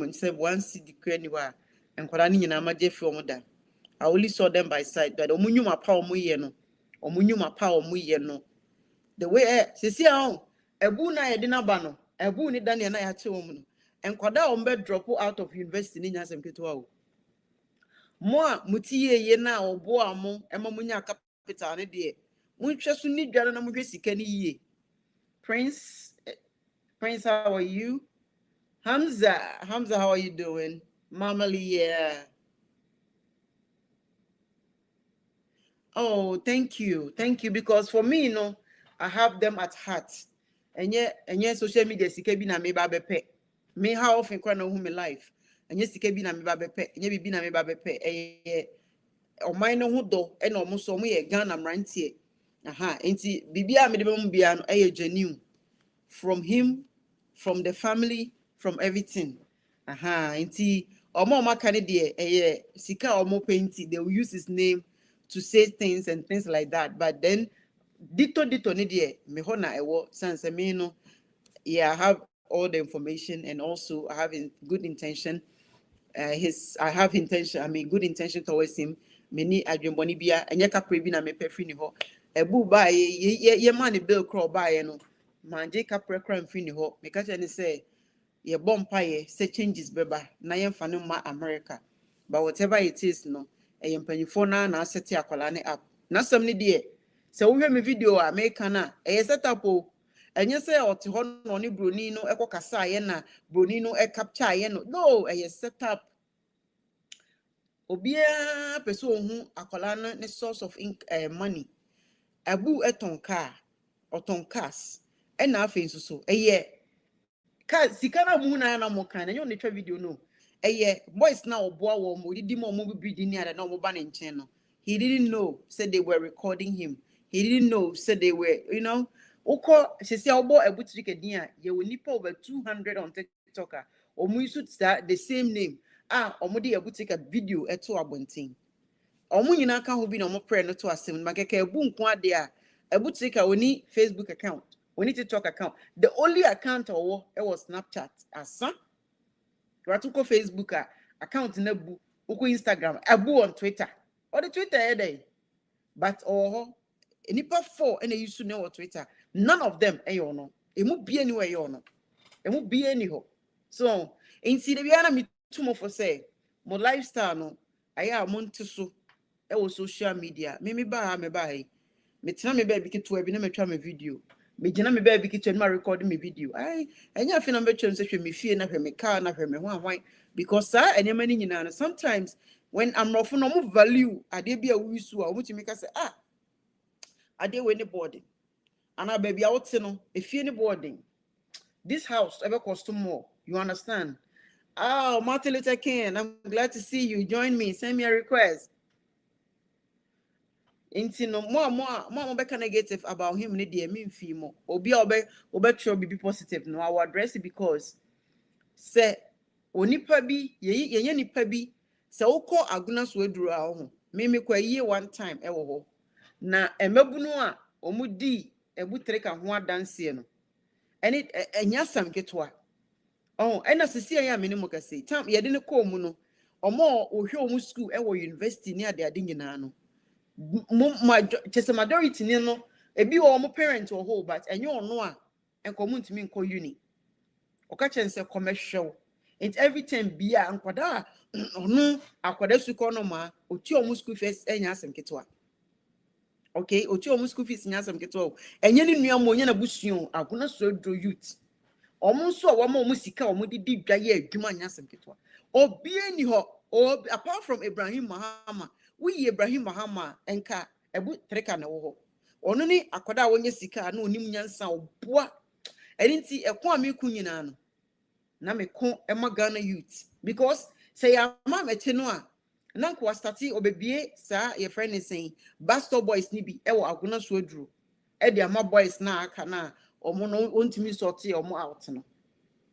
and said one city anywhere and Korani na maje from that. I only saw them by sight, but omunyuma pa omuyeno. Omunyuma pa omuyeno. The way see how ebu na yedina bano, ebu ni dani na yache omuno. And kwada ombe drop out of university ni nyasem keto awo. Moa mutiye ye na obo amo ema munya capital ne de. Munhwe so ni dware na munhwe sika ni yie. Prince, how are you? Hamza, how are you doing? Mama Leah. Oh, thank you, because for me, I have them at heart. And yet, social media sika bi na me ba bepe. Me how often kwa na hu me life. And yet sika bi na me ba bepe. And yet bi na me ba bepe. O mind no hu do. E no mo so mo ye Ghana mrantie. Aha, enti bibia me de bem bia no genuine. From him, from the family, from everything. Aha, enti omo maka ne de sika omo painti, they will use his name to say things and things like that. But then dito ne de me ho na ewo sense me no, yeah, I have all the information, and also I have good intention. I have intention, good intention towards him. Many adwemboni bia enye kapre bi na me pefri ni ho. Ebu ba ye man bill crawl by no. Manje kapre kram fini ho. Me ka tell say ye bompa ye say changes beba na ye mfa no ma America. But whatever it is no, e mpanyifo na asset akwala ne app. Na sam ni de se wo hwe me video America na e set up o. Enye say ote ho no ne broni no ekokasa ye na broni no e capture ye no. No, e set up. Obia peso hu akwala no ne source of money. Abu eton car or ton cars and na afi so ka sikana mu na mo kan na you ne twa video no boys na oboa wo mo didi mo bibidi ni ada na mo ba ne nchen no. He didn't know said they were recording him. He didn't know said they were, uko se obo ebutiri kedin a ye woni pa over 200 on TikTok o mu isu the same name omo de ebutika video eto abontin. Omu nyina ka ho bi na omo prayer no to asem ma keke ebu nko ade a ebutika oni Facebook account, oni TikTok account. The only account owo was Snapchat asa. Ratuko Facebook account na bu, uko Instagram, abu on Twitter. Or the Twitter day. But nipa 4 and they used to know Twitter. None of them no. It won't be anywhere no. It won't be anyhow. So in see the biana me too for say my lifestyle no. I am to so social media. Me buy me tell me baby to be na me try my video. Me gina me baby kitchen ma recording me video. Enya fi na me try say me fie na me car na me wan because sir enya mani nyina sometimes when I'm rough no more value ade bia we su a omuti me ka say ade we ne boarding and baby out no if you any boarding this house ever cost more, you understand? Martin Luther King, I'm glad to see you. Join me, send me a request. Inti no more be negative about him ne de mean fimo obi obe try be positive no I will address it because say onipa bi ye nipa bi se wokọ aguna so aduru a ho me kwa yie one time e wo ho na emabunu a omudi ebutre ka ho adanse no ene enya sam ketwa ena sisi ya me ne mo kase tam ye de ne ko mu no omo ohwe omu school e wo university ni ade nyina no just majority ni no ebi wo omo parent wo ho but enye ono a enkomu ntimi nko uni oka chense commercial and every time bia ankwada ono akwada suko no ma oti omu school fees enya asem ketwa. Okay, oti omu school fees nya asem ketwa enye ni nua mo nya na busuon aguna so dro youth omu so wo ma omu sika omu didi dwa ye adwuma nya asem ketwa obi eni ho apart from Ibrahim Mahama we Ibrahim Mahama enka ebu treka na wo ho ono ni akwada wonye sika na onim nyansa oboa enti ekon ameku nyina no na me ko ema Ghana youth because say ya ma meche no a na nko start obebie sa your friend is saying Bastor boys ni bi e wo agona so aduro e de ama boys na aka na omo no ontimi sorti omo out no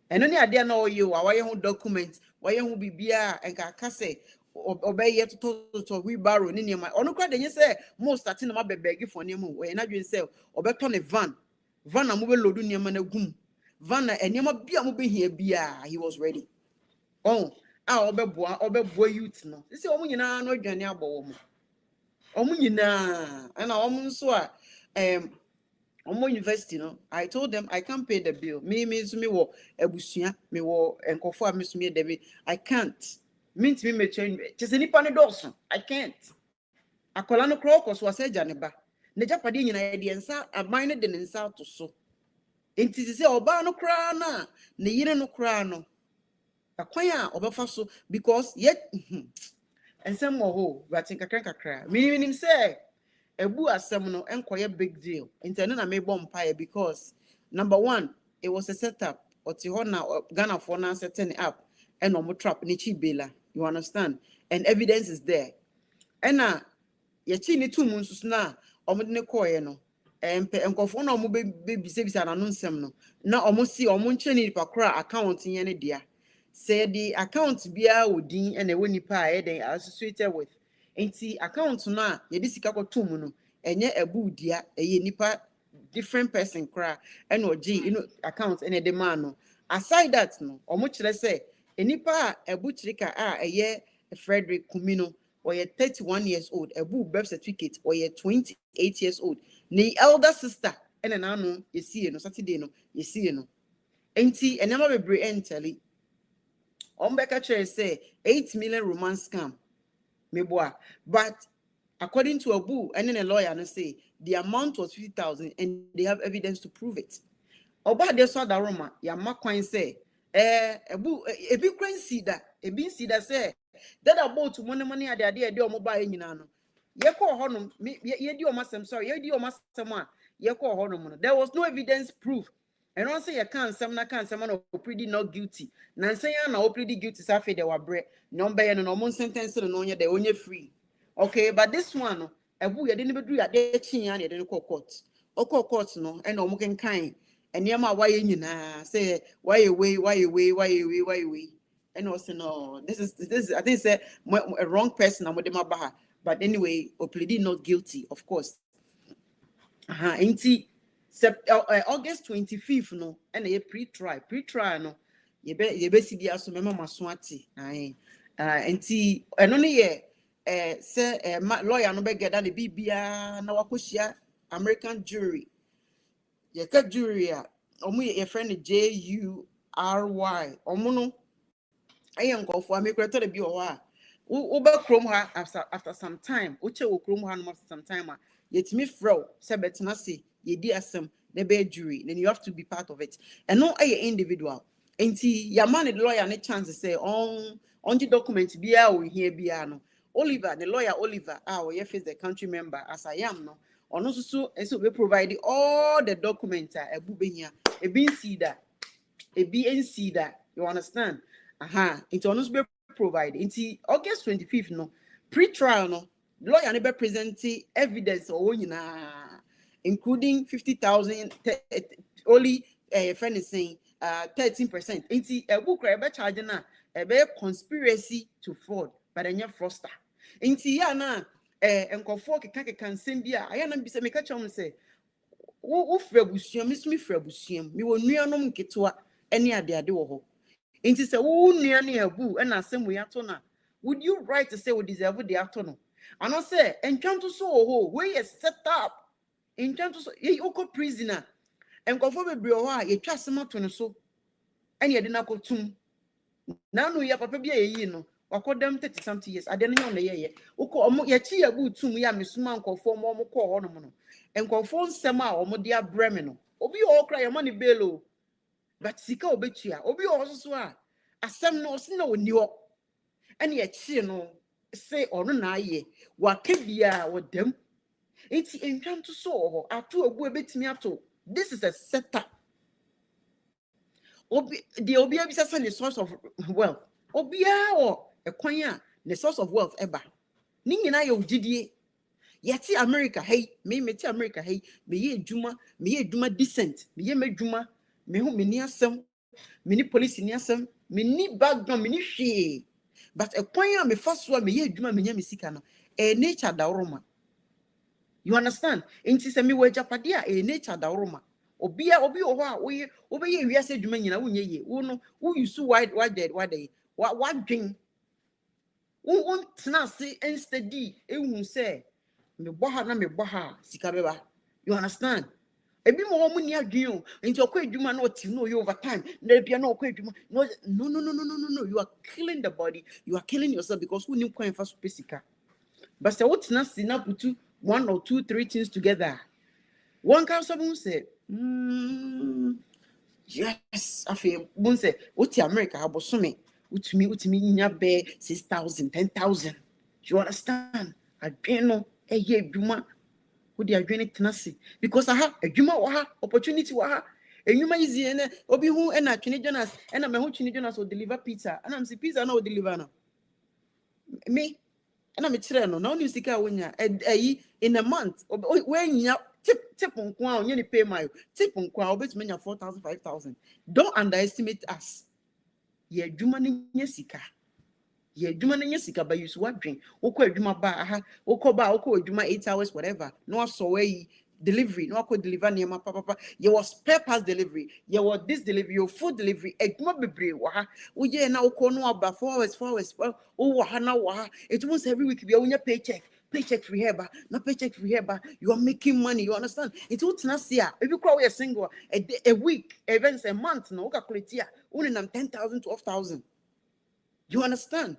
eno ni ade na oye wa waye ho document waye ho bibia enka aka say obeye to we borrow ni niam ono kra de nye say mo starting na ma bebegi for niam we na dwen say obeto ne van na mo be loadu niam na gum van na eniam bia mo be hia bia he was ready Oh, obeboa youth no. Say omo nyina no adwane abo wo. Omo nyina na omo nso a omo university no. I told them I can't pay the bill. Me wo ebusua, me wo enkofo a me so me debi. I can't. Means me change. Just nipa ne doso. I can't. Akola no kro koso ase agane ba. Ne japade nyina ye de nsa aban ne de ne nsa to so. Enti se oba no kra na ne yire no kra no. Akwan a obefa so because yet ensem wo ho but kakra minim say ebu asem no enkoye big deal enti no na me bom pae because number 1 it was a setup oti ho na Ghana for na setting up and omo trap ni chi bela, you understand, and evidence is there and na ye chi ni two months na omo de ne koye no enkofo na omo be bisa na no nsem no na omo si omo nche ni pakra account yen ne dia. Say the account bia odin and ewo nipa a eden associated with enti account na ye di sika ko tom no enye ebu dia eye nipa different person kra and oji account and the man no. Aside that no omo kire say enipa a ebu chirika a eye Frederick Kumino or 31 years old ebu birth certificate or 28 years old the elder sister and an ano you see no Saturday no you see no enti enema bebre enteli Ombeka Chere say 8 million romance scam. Meboa. But according to Abu and then a lawyer and say the amount was 50,000 and they have evidence to prove it. Oba de saw the Roma, ya makwan say, Abu a big grand see that say that about money at the idea of mobile in Nano. Yeko honum, ye do masam, sorry, ye do masama, yeko honum. There was no evidence proof. And also you can't someone pretty not guilty. Nancy na pretty guilty safe they were bread. Number and no sentence no nya they only free. Okay, but this one ebu you didn't do ya chin ya didn't call court. Oko court no and no can kind. And yama why nyina say why away. And also no this is I think say a wrong person I'm with them baha. But anyway, or pleading not guilty, of course. Inti August 25th no and a pre-trial no ye be si bia so mema masoati enti eno ne ye say lawyer no be get that the bia na wakohia American jury ye ka jury a omo ye friend JURY omo no ayen nkofo amekreto de bi o ha wo be krom ha after some time wo che wo krom ha no after some time yetimi fro se betena se ye di asem na be jury then you have to be part of it and no a individual enti ya man the lawyer ne chance say on the document bia o here bia no Oliver the lawyer Oliver we face the country member as I am no ono so we provide all the documents ebu behia e bin see that e bi see that, you understand into ono be provide into August 25th no pre-trial no lawyer ne be present evidence or including 50,000 only friend is saying 13% into a book be charge na be conspiracy to fraud but then fraudster into ya na enkofo keka nsem bia aya na bi se meka chom say wo frabusuam mismi frabusuam mi wo nuanom nketewa ene ade wo ho into say wo nua na abu na asem ya to na would you right to say we deserve the ato no and I say entwanto so ho we is set up entwanto so ye oko prisoner enkofo bebre ho a ye twa asem ato no so ene ye de na kotum na no ya papa bia ye yi no wakodam 30 something years ade no na ye oko omo ye chi abu tum ya mesuma enkofo mo ko ho no mo no enkofo nsem a omo de abreme no obi o kra ye money bail but sika obetua obi o so a asem no se na oni ho ene ye chi no say ono na aye waka bia wodam enti entwanto so ho ato agu ebetimi ato. This is a setup. Obi abisa say the source of wealth obia o ekwan a the source of wealth eba ni nyina ye ogidie yeti America hey me ti America hey me ye edwuma decent me ye medwuma me ho me ni asem me ni police ni asem me ni background me ni hwe but ekwan a me fa so a me ye edwuma me nya me sika no nature da woroma, you understand enti se me wajapade a nature da woroma obi o ho a wo be ye wiase edwuma nyina wo nye ye wo no wo use wide What dream? Won't say insteady, won't say, me boha na me boha, sikabeba. You understand? Ebi mo mo ni adwin nti okwa adwuma na oti no you over time na bia na okwa adwuma no, you are killing the body, you are killing yourself because who nim kwan fa so pesika. But say what na si na putu 1 or 2 3 things together, one can someone say yes afi bon say oti America abosome utumi nya be 6,000 10,000. You understand? Adwin no eye adwuma who they are doing it tenacity because aha adwuma wa ha opportunity wa ha enwuma easy ene obi hu na twene Jonas na me hu twene Jonas will deliver pizza and am say pizza na will deliver na me and I'm a no now you sika wonya in a month when you tip on kwa onye ni pay my tip on kwa obetumi nya 4,000 5,000. Don't underestimate us. Ye adwuma ne sika. Ye adwuma ne sika ba use what drink okọ adwuma ba aha okọ adwuma 8 hours whatever no so way delivery no akọ deliver near papa ye was spare parts delivery ye was this delivery your food delivery adwuma bebre wa ha wo ye na okọ no aba 4 hours o wa ha na wa ha it means every week be wonya paycheck free heba na paycheck free heba you are making money, you understand? It would not see if you call a single a week events a month no calculate here only 10,000 12,000. You understand?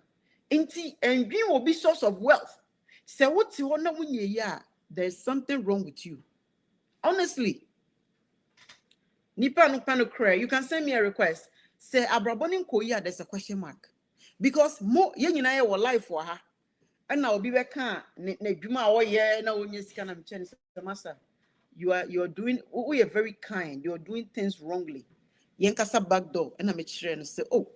And dream will be source of wealth. Say what you want to there's something wrong with you. Honestly. Nipa no pano cry. You can send me a request. Say abraboni koya there's a question mark. Because more yen na your life for her. And now be back ne dwuma o ye na onye sika na mche ne master. You are doing we are very kind. You are doing things wrongly. Yen kasa back door and I'm and say, oh,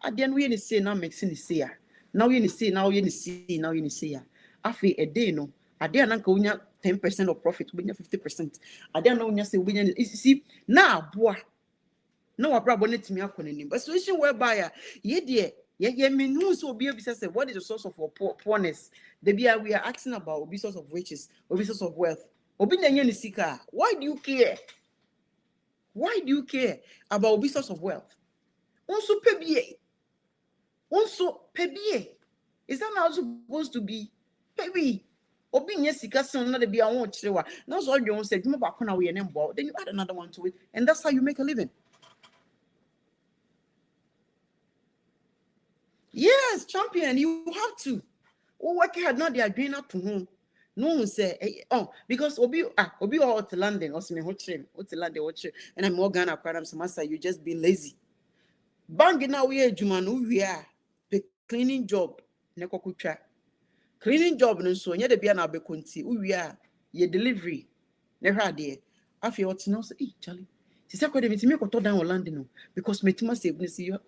at the end we ni say now makes ni say ya. Now you ni say now you ni say ya. Afi a day no. At the end anka unya 10% of profit, unya 50%. At the end unya say unya you see now boy. No abra bonnet me akon but situation whereby ye dear ye mean who so be say what is the source of poorness? We are asking about source of riches, source of wealth. Obi na ni sika. Why do you care? Why do you care about source of wealth? Also pebie. Is that not supposed to be? Baby, obi nye sika son na de bia won chirewa. Now so you say you ba kona we name then you add another one to it and that's how you make a living. Yes, champion, you have to. Work hard not they are doing up to home. No one say because obi all to London or me what London watch and I'm more Ghana program master you just be lazy. Bang now we jumanu we are the cleaning job nekokutwa. Cleaning job no so nya de bia na be konti we are ye delivery ne hwa de afi what no say Charlie. She said, "Me go down London no because me tima save you.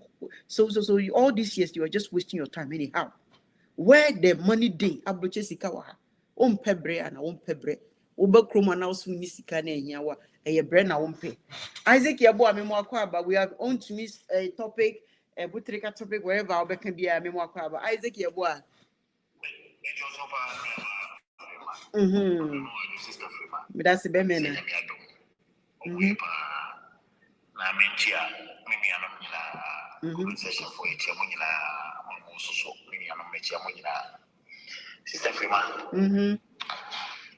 So all these years you are just wasting your time anyhow. Where the money day abroche sika wa ha. Pebre and pebre. Oba kroma na so ni sika na ehia wa. Eye bre na pe. Isaac yabo amemo akwa ba we have on to miss a topic butrika topic wherever I can be amemo akwa ba Isaac yabo a. But that's the bemena. Na mentia mimi anamnyina session for it yamunyina mamususo mimi anammetia munyina sister Frima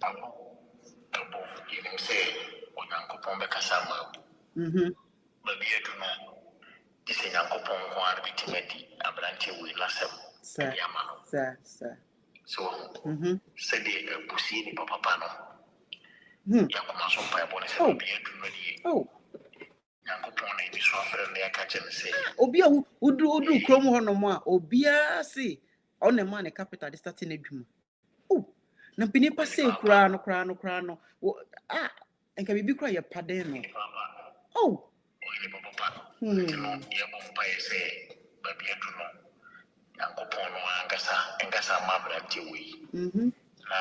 abu you say onyankopon be kasama baby eduna dise nyankopon ko an bitimedi abranche we lasem sir so said the busi ni papa no yakoma so pa ebone se baby eduna ni Yankopon ebi so afre na yaka chene say obi a udu krom ho no mo a obi a say on the man capital dey starting adwuma na pinipa say kura no enka bibi kura ye paden no ni papa ya bompa say baby edu no Yankopon no angasa mabra tiwi na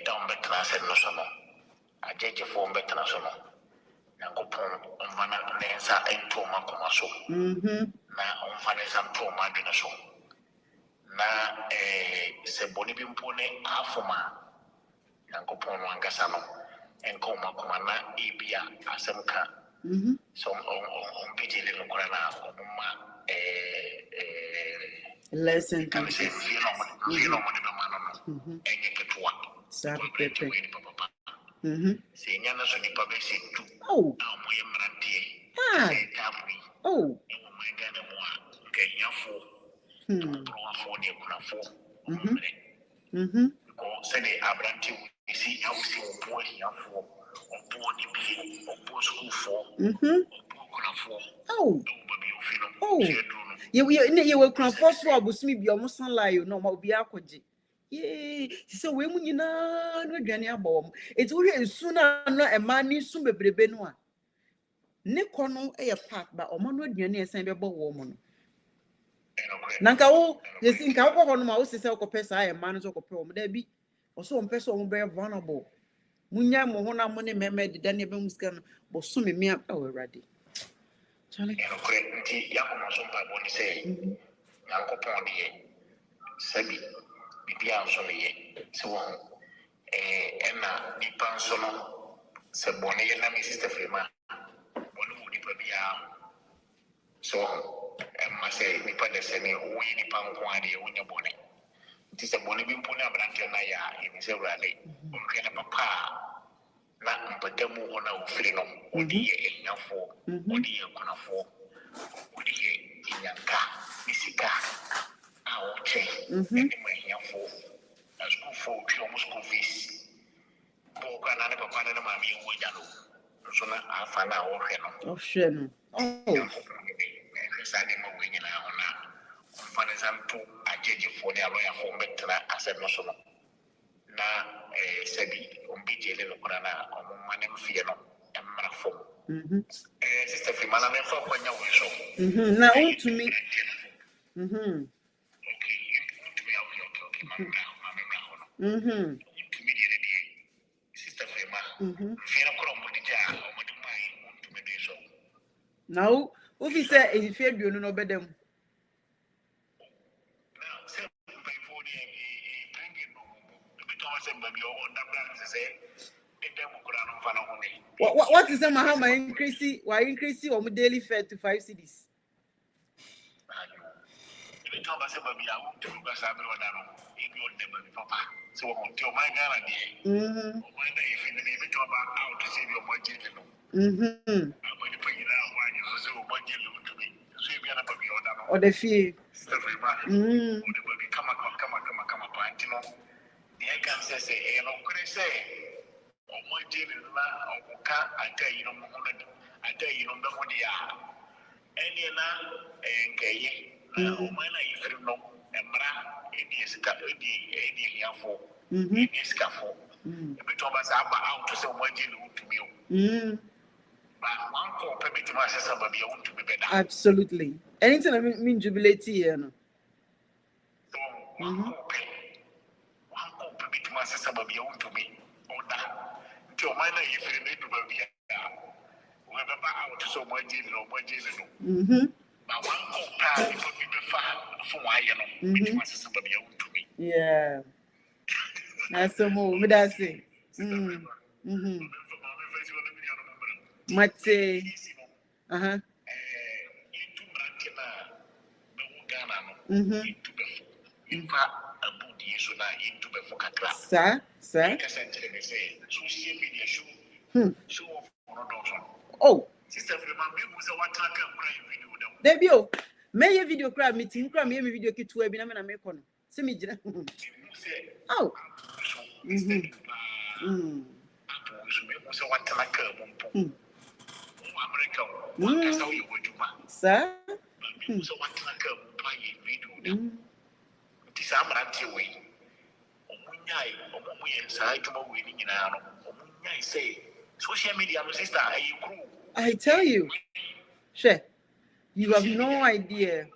down betra se no so no ajeje fo betra so no Yankopon omvana nensa entoma komaso na omvana nensa entoma dinaso na se boni bimpone afoma Yankopon wangasa no enkoma komana ebia asemka so on pejele no kora na omma lesson can say feel no money man and you get one. Papa. Say yana so nipa be say two. Oh. Moye mrantie. Say tapri. Oh. My God, okay, yafo. Pro ne kunafo. Because say the abrantie you see how see obo yafo. Obo ni bi, obo school for. Obo kunafo. Oh. Baby you feel. Oh. You will kunafo so abusumi bi omo san lie no ma obi akwaje. Yay, so we mu nyina no aduane abom. Eti wo hwe nsu na no e ma ni nsu bebrebe no a. Ne kono e part ba omo no aduane esan bebo wo mo no. Nanka wo yesi nka wo ho no ma wo sese wo kopesa e ma no so kopɛ wo da bi. Oso wo mpesa wo be vulnerable. Munya mo ho na mo ne meme de dane be musika no bo so me mia e wo awurade. Chale. Nti yakomo so mpa bo ni say. Yankopon de sabi bibia nso ne ye se wo ena nipa nso no se bone ye na me sister Frema bone wo nipa bia so emma se nipa de se ne wo yi nipa nko ade wo nya bone nti se bone bi mpo na abrante na ya ni se wurade o hwe na papa na mpatamu ho na ofiri no odi ye enyafo odi ye kunafo odi ye inyanka isika okay. Yafo school for school fees. Boka na ne papa na mama yi wo jalo. So na afa na wo hwe no. Oh hwe no. Oh. Sane ma we nyina ho na. Mfa ne santo ajeje fo ne aloya fo metra asem no so no. Na sabi ombi jele no kura na omma ne mfie no emra fo. Sister Frema na me fa kwanya wo so. Na Wontumi. Sister Frema. Fiera kromo de ja, o mo de mai Wontumi de so. Now, who fi say e fi aduonu no bedam. Now, say by for the bring it no. The beto say baby o da brand say e dem kura no fa na ho ni. What is Mahama increase? Why increase your daily fare to 5 cedis? The beto say baby I want to go sabe o da no. E bi o de baby papa. So on to my Ghana dey. When if you need to about out to save your budget, no. I'm going to put it out when you say budget to me. So you are not baby order. Or the fee. Stuff like that. The baby come up, you know. The can say, eh, no, could I say, oh, my dear, or can't I tell you no more? I tell you no more, they are. Any and gay, oh, my life, you know, and bra. For this scaffold. Between us, out to some way to me. But one call permit to my sister, but you want to be better. Absolutely. Anything I mean jubilate here. No? So, one call permit to my sister, but you want to be or that. To my life, if you need to be remember out to some way or but one call pass will be far from why you know, my sister, but you want to be. Yeah. That's so more. What I say? Mate. Sir. Oh. Sister, Debio. May video crowd meeting, cram me video kit to be na make on. See me. Oh. Sir. Social media, sister, I tell you, She, you have no idea.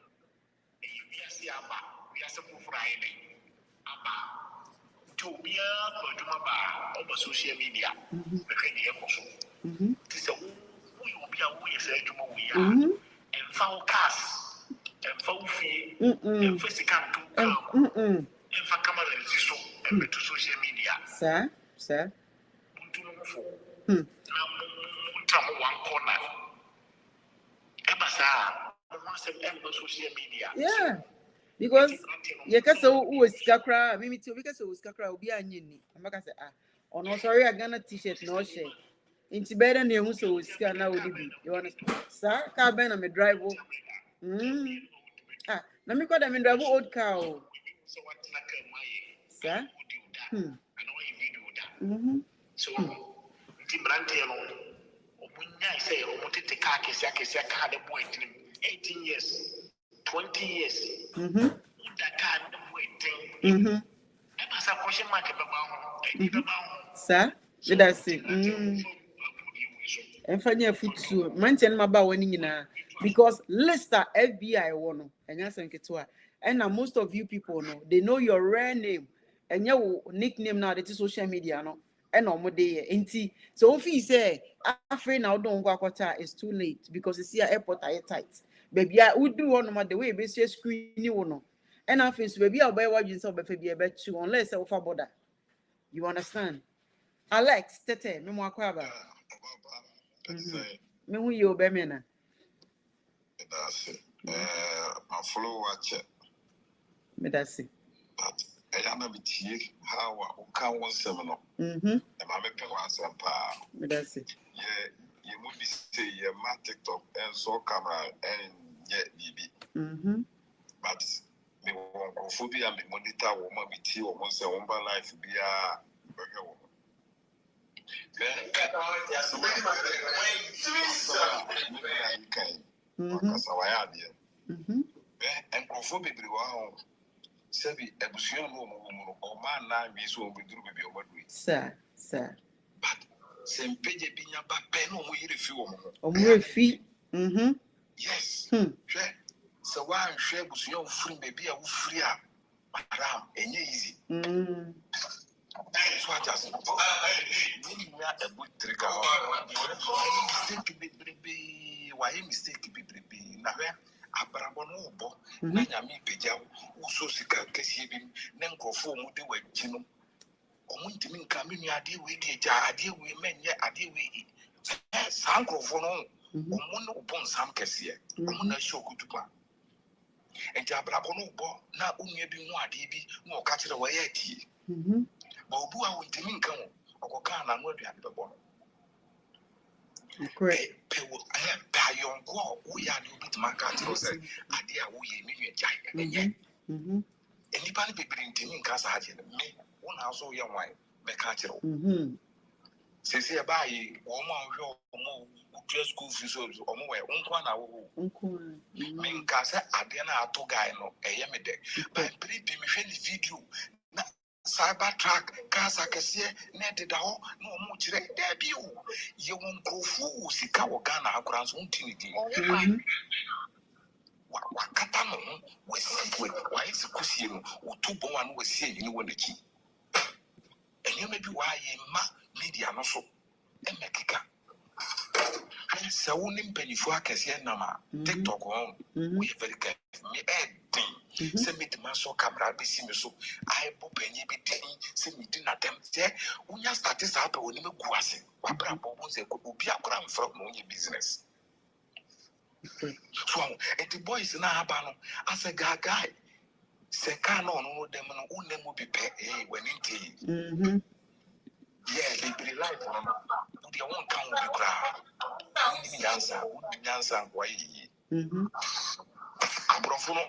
Social media, and foul cast and foul fee and physical and for camera and to social media. Sir. Now, one corner. Ebasa, social media. Yeah. Because you can say who is Kakra, Mimi too, because who is Kakra will be a nini. I'm not say oh no, sorry, I got a t-shirt, no share. Into better than who so scan now would be. You understand? Sir, car ben I'm a driver. Let me call them in drive old cow. Sir? So, Timbrantino, Omunya say, Omotite Kakia car the boy 18 years, 20 years. That car the boy 10. That's a question mark about. Sir? Did I say? And find your foot soon. Manchen Maba winning because Lester FBI won, and yes, and Ketua. And now most of you people know, they know your rare name and your nickname now that is social media, no. And no more day, ain't so if he say, afraid now don't go quarter, it's too late because you see a airport are tight. Baby, I would do one more the way, basically screen you know. And I face baby, I'll buy what you saw, but maybe a bet you unless I offer border. You understand? Alex, Tete, me more crabber. Me who you be me na? That's it. My follow watch it. Me that's it. But I am a bit how I can't want seminal. And my make one some power. Me that's it. Yeah, you would be say your my TikTok and so camera and yet BB. But me won't phobia me monitor woman be tea or once a woman life be a burger woman. And conform be wow. Sebi ebusuan no mo o man na bi so obeduru be o madui. Sir. But sem peje bi nya ba pe no mo yire fi wo mo. O mo refi. Yes. Hwe. So wa hwe ebusuan firi be bi a wo firi a. Madam, enye easy. So I just when you are a good trigger, why mistake be na abrabono bo na nyame peja uso sika kesi bi na nkofo mu de wachi no omuntimi nka me nua ade we de ja ade we menye ade we san nkofo no omu no bon sam kese omu na shokutupa enti abrabono bo na onua bi mu ade bi na o ka kire wa ya ti Bobu a wontimi nka ho okoka na no aduane bebo no correct pewo ba yonko wo ya de obitima ka ti o say ade a wo ye menwe jai enye enipa ne bebere ntimi nka sa ade me wo na so ye wan me ka kire wo sesi e ba yi wo ma hwe wo mo school fees so omo we nko na wo me nka say ade na ato guy no eye me de ba pri bi me hwe ni video na cyber track kasa kese na deda ho na omo kire da bi o ye won krofu sika wo Ghana akura so ntini di wa kata no we wa isi kusie no wo to bon anu we sie ni wo naki enye me bi wa ye ma media no so e mekika se wo ni mpanifo akese na ma TikTok on we very careful me edin se me dima so camera be si me so ai bo panyi bi den se me di na dem se unya start sa pa woni me gu ase wa bra bo se ko obi akora mfra no onye business so the boys na haba no ase gaga se ka no no dem no unemu bi pe when inti yeah they life no they won't come with cry nyansa kwa yi abrofo no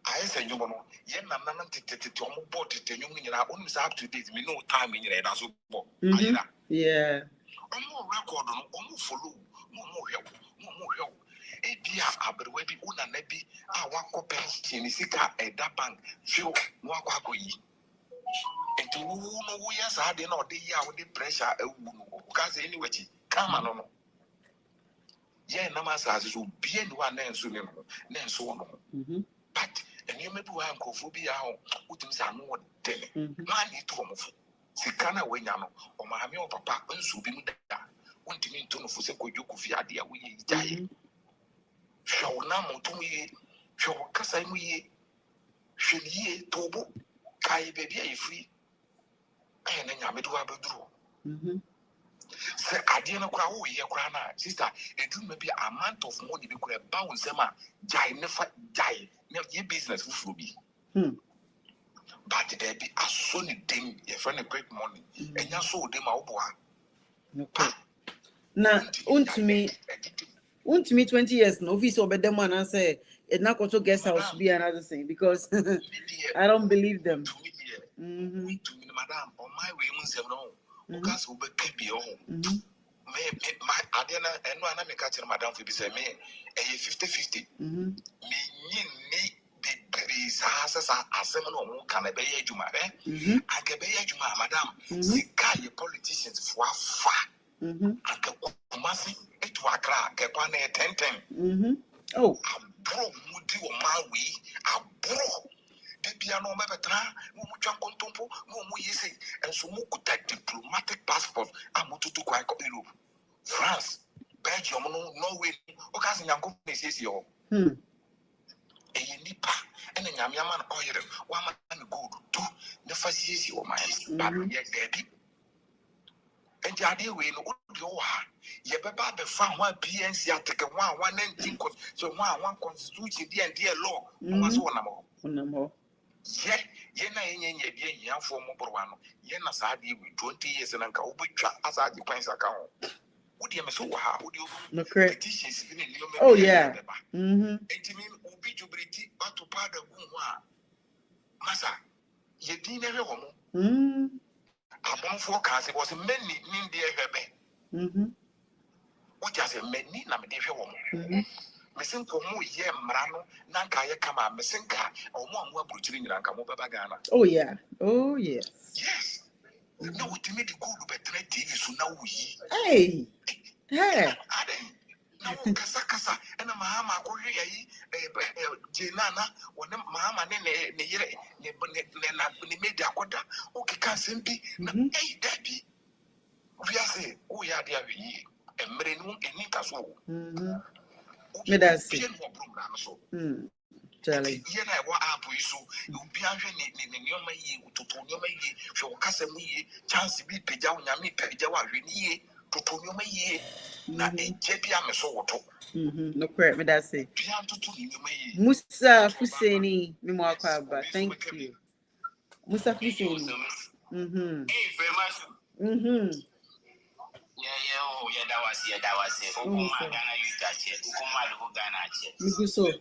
ayese nyumo no ye nanana tete omo bo tete nyumo nyina onu sa up to date me no time nyina da so bo ayira yeah omo record no omo follow mo hwe ebia abrewa bi una na bi a wakọ pension sika eda bank fio no akọ yi enti wo no wo ya sa de na ode yi a wo de pressure awu no ka say anyway kama no ye na ma sa so bie ni wa na enso ne no na enso no but eni me bi wa nkofo bi ya ho utim sa no de ma ni to mo fu sika na wenya no o ma me o papa enso bi mu da untimi nto no fu se kodwo kufi ade a wo ye jaye show na Wontumi show kasa mu ye hweniye tobo kai baby ai free ai na nyame do abaduro Say idea no kwa wo ye kwa na sister edu maybe amount of money be kwa bounce ma jai never jai na ye business fufu bi but there be a sonny thing your friend a great money and ya so dem oboa okay na untumi 20 years no office obedem and say it na koto guest house be another thing because I don't believe them. To me, madam, on my way, no, because we can be home. My Adena and one I'm catching madam for be say me a 50-50. Me the houses are similar can be a juma, I can be a juma, madam. Sika your politicians for far. I can massy it to a crack, a 10. Oh, I broke Moody on my way, I broke. The piano mebetra, Mucha Contompo, Mumu, and so Mukuta diplomatic passport. I'm to quite Europe. France, Belgium, Norway, Occasion Yanko says yo. A nipa, and a Yamaman oil, 1 man good, 2, the first years your mind, but yet daddy. And the idea we know you better be found one PNC at take 119 so one constitution, dear law, one more. Yet, Yena yan for Moborano, Yena Sadi with 20 years and Uncle Ubicha as I define account. Would you so how would you? No correct. Petitions? Oh yeah. It mean Ubi to Briti, but to pardon Massa, ye dinner homo. Upon forecast, it was many named dear Hebe. What just a many named woman. Missing Komu ye Marano, Nankaya Kama, Messinka, or one butchering Rankamo Bagana. Oh yeah. Oh yes. Yes. No, to me the good better TV so now we. Hey. Hey. Now Casa and a Mahama Jenana, when Mahama ne made the quota. Okay, can't simply. Hey, Daddy. We are saying, oh yeah, dear, and Merenu and Nikaso. That's it. Charlie, I want to so you be a Yoma to Tonoma ye, for Casamie, chance to be Peja, Yami, Pejawa, Renie, to Tonoma ye, not a Jepiam so. No correct, that's it. Musa Fuseni, Mimwakaba, thank you. Musa Fuseni. That was it.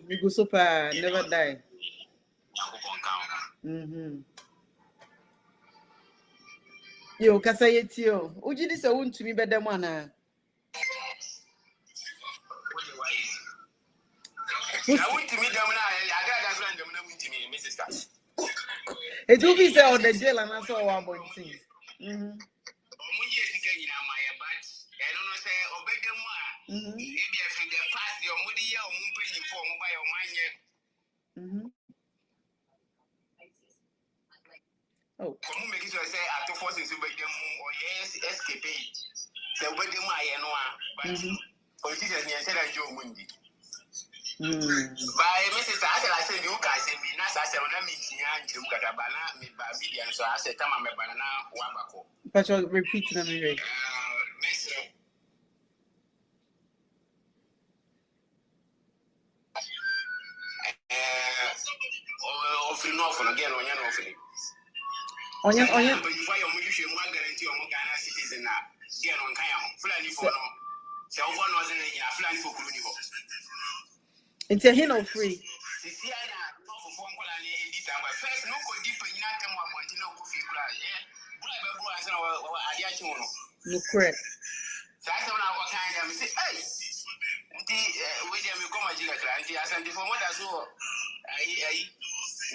Miguso pa never die. Yo, Kasayetio. Uji this a Wontumi better mana. It will be on the jail and I saw one point thing. Oh, come make it say after forcing to make them or yes, escape. So, what do I know? Politicians said I Joe Mundi. By Mrs. I said, you guys say, be nice. I said, when I meet you, got a banana, me by video. So I said, I'm a banana, Wabako. but you'll repeat them, right? Offering off again on your offering. On your but if I am usually one guarantee on Ghana citizen now, here on Kayam, Fulani for no. So one wasn't a Fulani for Kulunibo. It's a hint of free. Siciana, for phone call and December. First, no good deep in Yatam or Montino Coffee Cry. No correct. So I don't know what kind of say, hey, William, you come and you I sent for what I saw.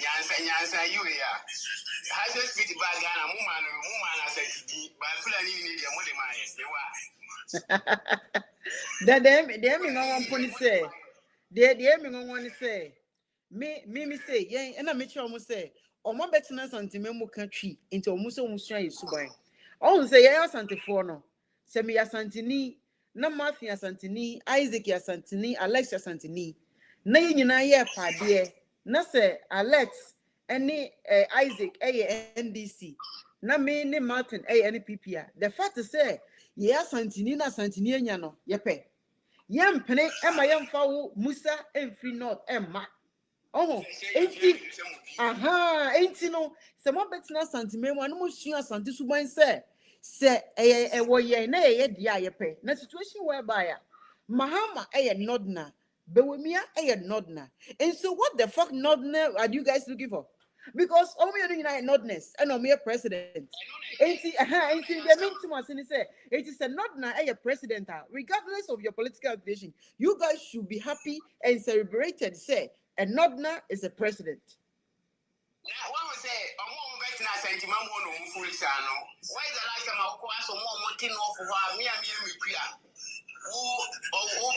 Yansa, you here. Has a speech by Ghana, woman, I said, but Fulani need your money, That them in one point say, the aiming one say, me say, yeah, and I make sure almost say, or more better than Santimemo country into almost almost trying to buy. Oh, say, yeah, Santiforno, Semi Santini, no Mafia Santini, Isaac Santini, Alexia Santini, nay, you know, yeah, dear, na say Alex, any Isaac, NDC, na me, Martin, NPPA. The fact to say, Yeah, Santinina Santinia no, yepe. Yam pene, Emma yam fowl, Musa, and free not, Emma. Oh, ain't no, some more better sentiment, one most sure Santi Suban say, a warrior, nay, dear, yepe. Na situation whereby Mahama, nodna, Bewemia, nodna. And so, what the fuck nodna are you guys looking for? Because only United Nodness and only a president. Ain't the mean to us and say it is a nodna a president, regardless of your political affiliation. You guys should be happy and celebrated. Say a nodna is a president. What was say? I'm more betting as sentiment on foolish. Why the last time I'll call some more mountain off of me and me. Oh,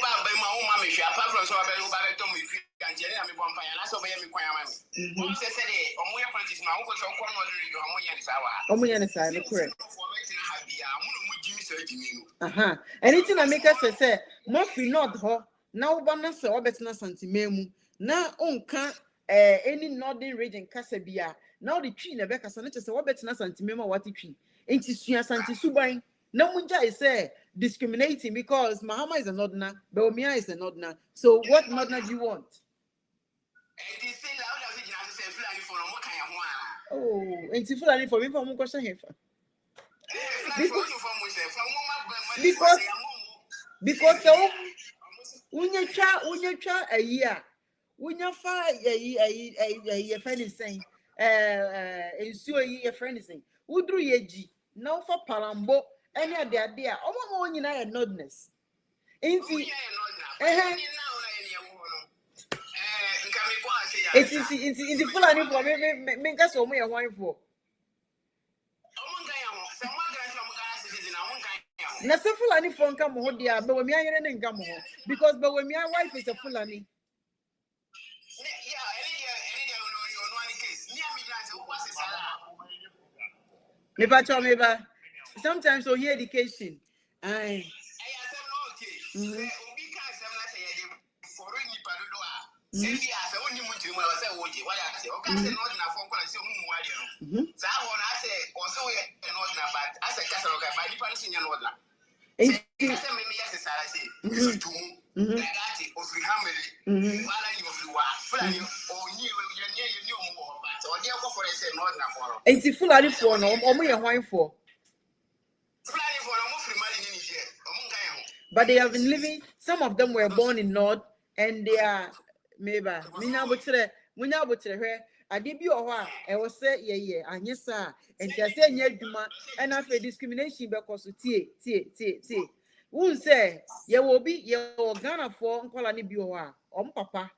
by my own mammy, apart from so I better over to me and tell me vampire, and I saw me quiet. Once I said, on my apprentice, my uncle shall come on your harmony and correct. Anything I make us say, Murphy not ho, now one so obetna santimemu, now unka any northern region Casabia, now the tree never casaneta so obetna santimema what the tree. Ain't Suya Santi Subain. No munja is discriminating because Mahama is a nodna, Beomia is a nodna. So what nodna do you want? Oh, ain't it fully for me for one question here? Because so when you try a year, when you find a friend is saying, ensure your friend is saying, who drew ye G? No for Palambo. Any of the idea, oh, you know, nodness. Ain't it? It's full of for me, make us only a wine for. Now, so full of phone come home, dear, but when me I didn't come home because but when my wife is a full of me. Maybe sometimes so hear education. But they have been living, some of them were born in North, and they are maybe when I would tell her, I did you a while, I was say, yeah, and yes, sir, and just say, yeah, and after discrimination because of T. Who say, you will be your Ghana for Uncle and Bioa, Papa,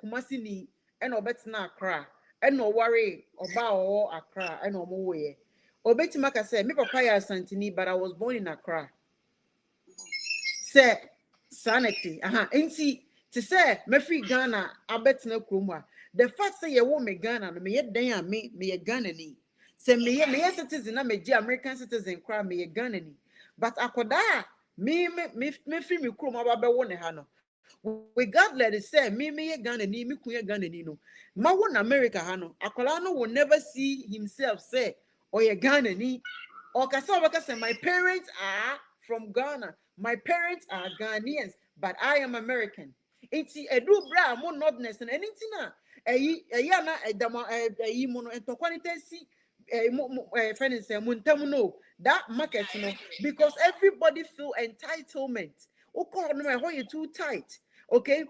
Kumasini, and Obetna cry, and no worry about Accra, and no more way. Obetimaka said, me papa ya Santini, but I was born in Accra. Say sanity, ain't to say me free Ghana, I bet no kuma. The fact say you want me Ghana, me yet damn me a Ghana ni. Say me a citizen, I me American citizen cry me a Ghana ni. But akoda me free me kuma about one hano. We got let it say me a Ghana ni, me kuya Ghana ni no. Ma one America hano, akolano will never see himself say or a Ghana ni. Or Kasawaka say my parents are from Ghana. My parents are Ghanaians, but I am American. It's a do bra more nodness and anything. Yana a dama a mono and toquanitensi friends and muntamuno that market, you know, because everybody feel entitlement. Okay, no, why you too tight, okay?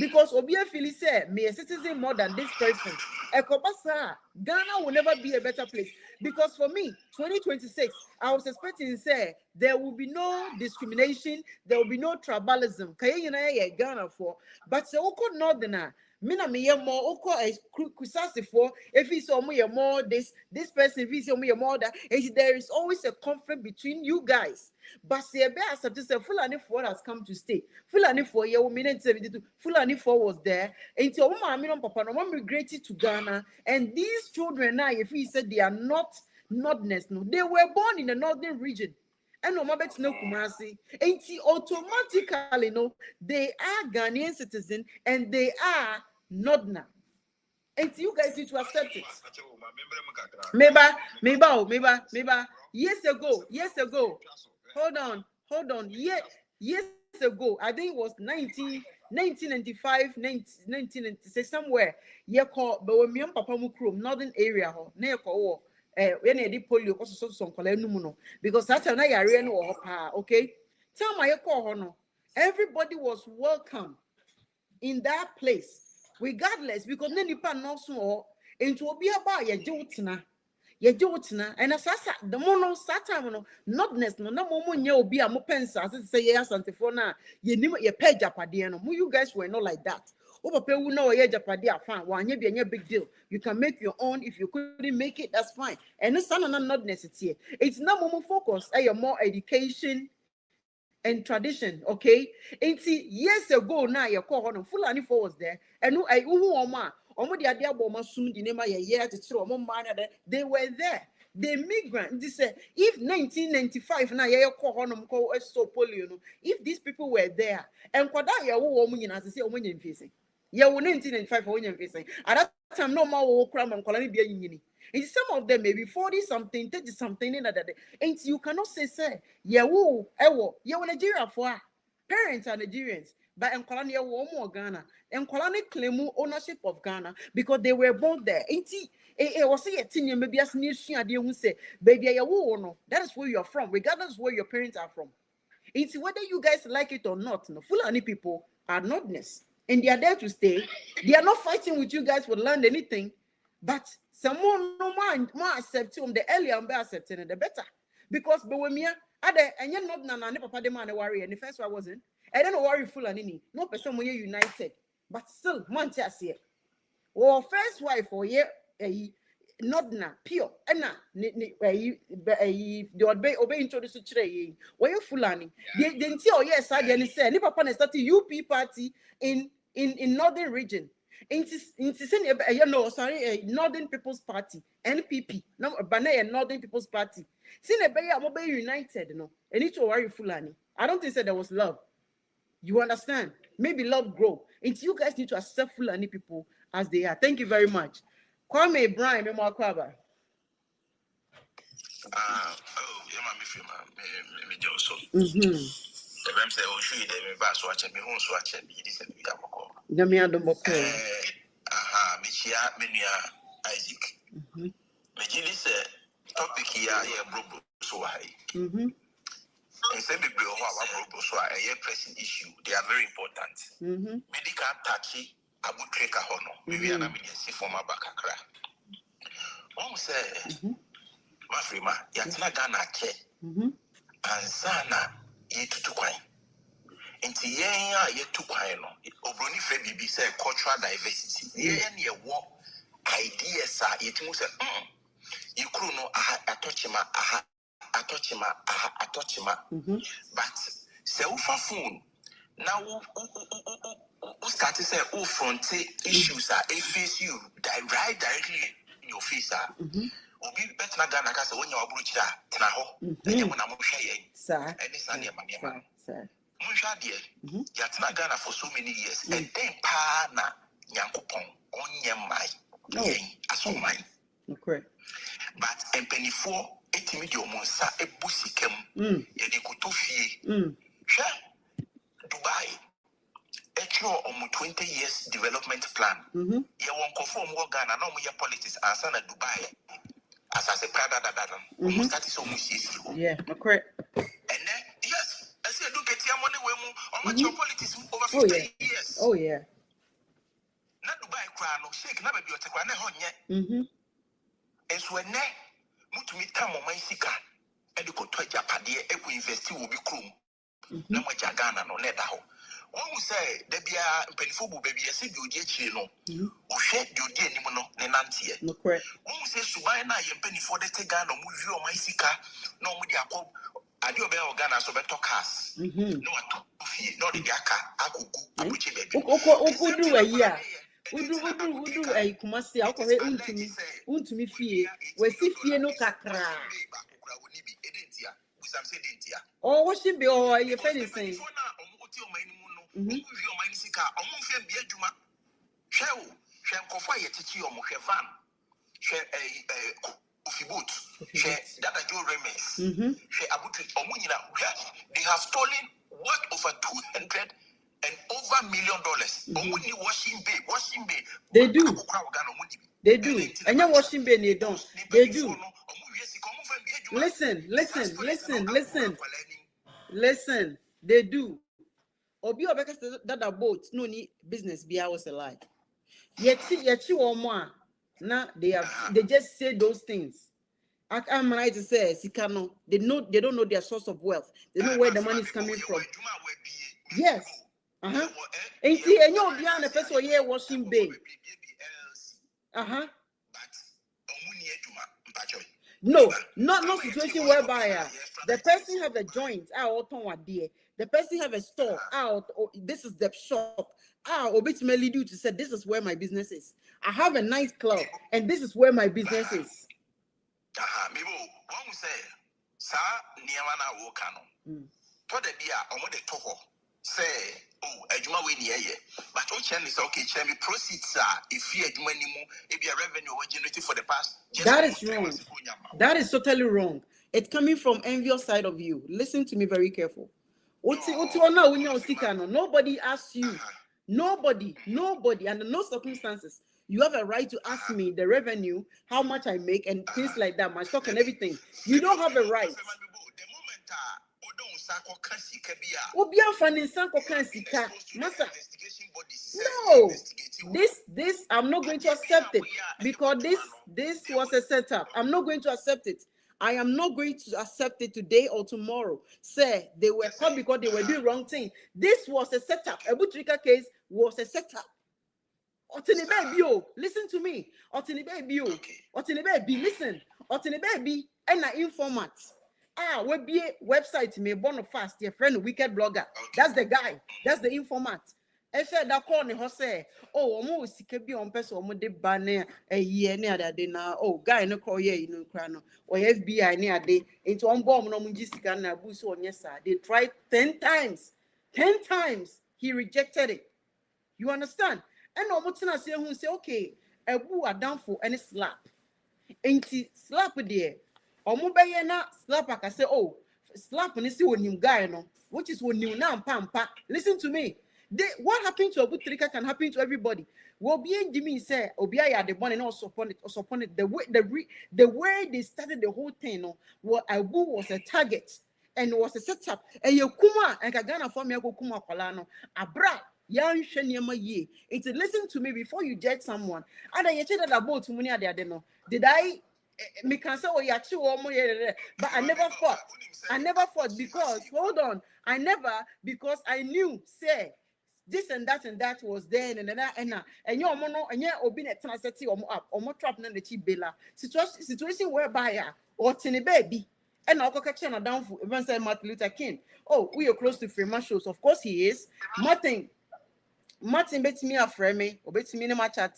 Because Obia Philly said, me a citizen more than this person. Ekobasa, Ghana will never be a better place. Because for me, 2026, I was expecting to say there will be no discrimination, there will be no tribalism. Ghana for, but so could not deny. Mina me more oko kusasi for if he's more this person, if he's more that there is always a conflict between you guys. But say be accept say Fulani 4 has come to stay. Fulani 4 year 1972. Fulani 4 was there. Until papa no migrated to Ghana, and these children now, if he said they are not nordness, no, they were born in the northern region. And no bet no Kumasi. And automatically no, they are Ghanaian citizen and they are Nodna. And you guys need to accept it. Maybe years ago. hold on. Years ago, I think it was 1995, 1996, somewhere. Yeah, call, but when me and Papa Mukrum, northern area, near call, when I did polio, also some column, because that's an area, okay? Tell my call, everybody was welcome in that place, regardless, because then you pan also into be about your jotna. Ye jotna and as the mono satam notness no moment ye be a mopensa as say yes antifona ye knew your pay japadiano. You guys were not like that. Over pay will know ye japadia fan one ye be a big deal. You can make your own. If you couldn't make it, that's fine. And it's not necessary. It's not more focus, more education and tradition, okay? 80 years ago now your call on Fulani was there and no I the idea about soon the name year to throw they were there. The migrant they say if 1995 now your call on call so polio, if these people were there and kwada ya woman as say woman facing. Yeah, 1995 woman facing. At that time no more crime and colony be in. And some of them maybe 40 something, 30 something in that day. And you cannot say, yeah, woo, you Nigeria for parents are Nigerians, but in colony more Ghana, and colony claim ownership of Ghana because they were born there. Ain't it was a teen, maybe as nation, I didn't say, baby, no, that is where you are from, regardless where your parents are from. It's whether you guys like it or not. No, Fulani people are notness, and they are there to stay. They are not fighting with you guys for land anything. But someone no mind more accepting the earlier and be accepting the better. Because Bewemia, other and you're not nana papa de man worry, and the first one wasn't. I don't know worry full and any. No person when you're united. But still, Manchas here. Or first wife or year not na pure and the obey introduced to Trey. Were you Fulani? They didn't tell yes, I didn't say any papa started UP party in northern region. Sorry, Northern People's Party, NPP, no, Banana Northern People's Party. Seen a Bay Mobile United, no, and it's worry Fulani. I don't think that there was love. You understand? Maybe love grow. And you guys need to accept Fulani people as they are. Thank you very much. Kwame Brian, me more kwaba. Me Joso. The Ram say, oh, she did me back, so I check me home, so I check me this and we have a call. Michia, Menia, Isaac. Majlis topic here, brobo, so high. And send me below our brobo, so a pressing issue. They are very important. Medical touchy, I would take a honor. Maybe I'm see for my back a crack. One say, Mafrima, Yatina Gana che, and Sana, ye to quine. Into ye to quine. Obroni Freddy say cultural diversity. Ye and ye walk ideas are it was you could know I touch him, I touch him, I touch him. But self phone now who start to say oh front issues are a face you right directly in your face are obi better than Ghana say when you are broach that tena ho and you want to share sir and this and man sir Musha dear yatena Ghana for so many years and then pa na nyankopon onye mai aso mai correct but empany for etimidio monsa ebusikem ye de kotofie Dubai actual 20 years development plan ye won conform wo Ghana na mo ye politics ansa na Dubai as a prada almost that is so much easy correct and then yes I say do get your money we mu almost your politics over 50 years na Dubai kwa no shake na baby otekwa na ho nye enso ene mutumi tam o man sika e de ko to japade e ko invest wo bi krom na mo Ghana no na da ho who say there be a penful baby, I said you get you know, or shed you get him no, Nancy. No correct. Who says Subana and penny for the Tegano, move you on my sika, no with the apple. I do bear Ghana so better cast. No, not the Yaka, I could do a year. Would do a Kumasi, I'll call it Wontumi fee, where see fear no cacra. Oh, what should be all your penny saying? Your mind is a almost be a juma. Shall Kofa teach you van. Share a Ufibut, Dada Joe Remes, they have stolen what over $200 million. Washing bay. They do. They do. And you're washing bay, they don't. They do. Listen. They do. Obi obeka that boat no ni business be was a lie. Yet or more. Now they just say those things. I'm right to say Sikano, they don't know their source of wealth. They know where the money is coming from. Yes. And see, and you're behind a person here washing bay. No, not situation whereby the person have a joint out on dear. The person have a store out. Oh, this is the shop. Ultimately due to say this is where my business is. I have a nice club, and this is where my business is. Say, Ejuma we niye. But o chen is okay. Chen me proceeds if you ejuma ni mu, if your revenue generated for the past. That is wrong. That is totally wrong. It's coming from envious side of you. Listen to me very careful. Nobody asks you. Nobody, under no circumstances. You have a right to ask me the revenue, how much I make, and things like that, my stock and everything. You don't have a right. No, this I'm not going to accept it because this was a setup. I'm not going to accept it. I am not going to accept it today or tomorrow. Say they were caught because they were doing wrong thing. This was a setup. A Butrika case was a setup. Listen to me. Listen. And an informant. We be website me born fast. Your friend wicked blogger. That's the guy. That's the informant. I said that corner ho say, oh, almost be on person de banner a year near that day now. Oh, guy no call ye no crano or FBI near day into on bomb no munjisika na buso on yes sir. They tried 10 times. 10 times he rejected it. You understand? And no mutina say who say okay, a boo are down for any slap. Ain't he slap there? Omubaye na slap I say, oh, slap and see when you guy no, which is when you now pampa. Listen to me. What happened to Abu Trika can happen to everybody. Well, being Jimmy say, Obiaya the one and also upon it. The way they started the whole thing, no, what Abu was a target and was a setup. And you kuma and Kagana for me kuma palano. Abra yan shenyama ye. It's listen to me before you judge someone. And I said that about to money I don't know. Did I me can say but I never fought because hold on. Because I knew say this and that was there and your mono and your obin at Tennessee or more trap than the cheap bella situation whereby or tiny baby and I'll catch on down for even say Martin Luther King. Oh, we are close to Freeman shows. Of course he is. Martin bet me a frame or bet me much at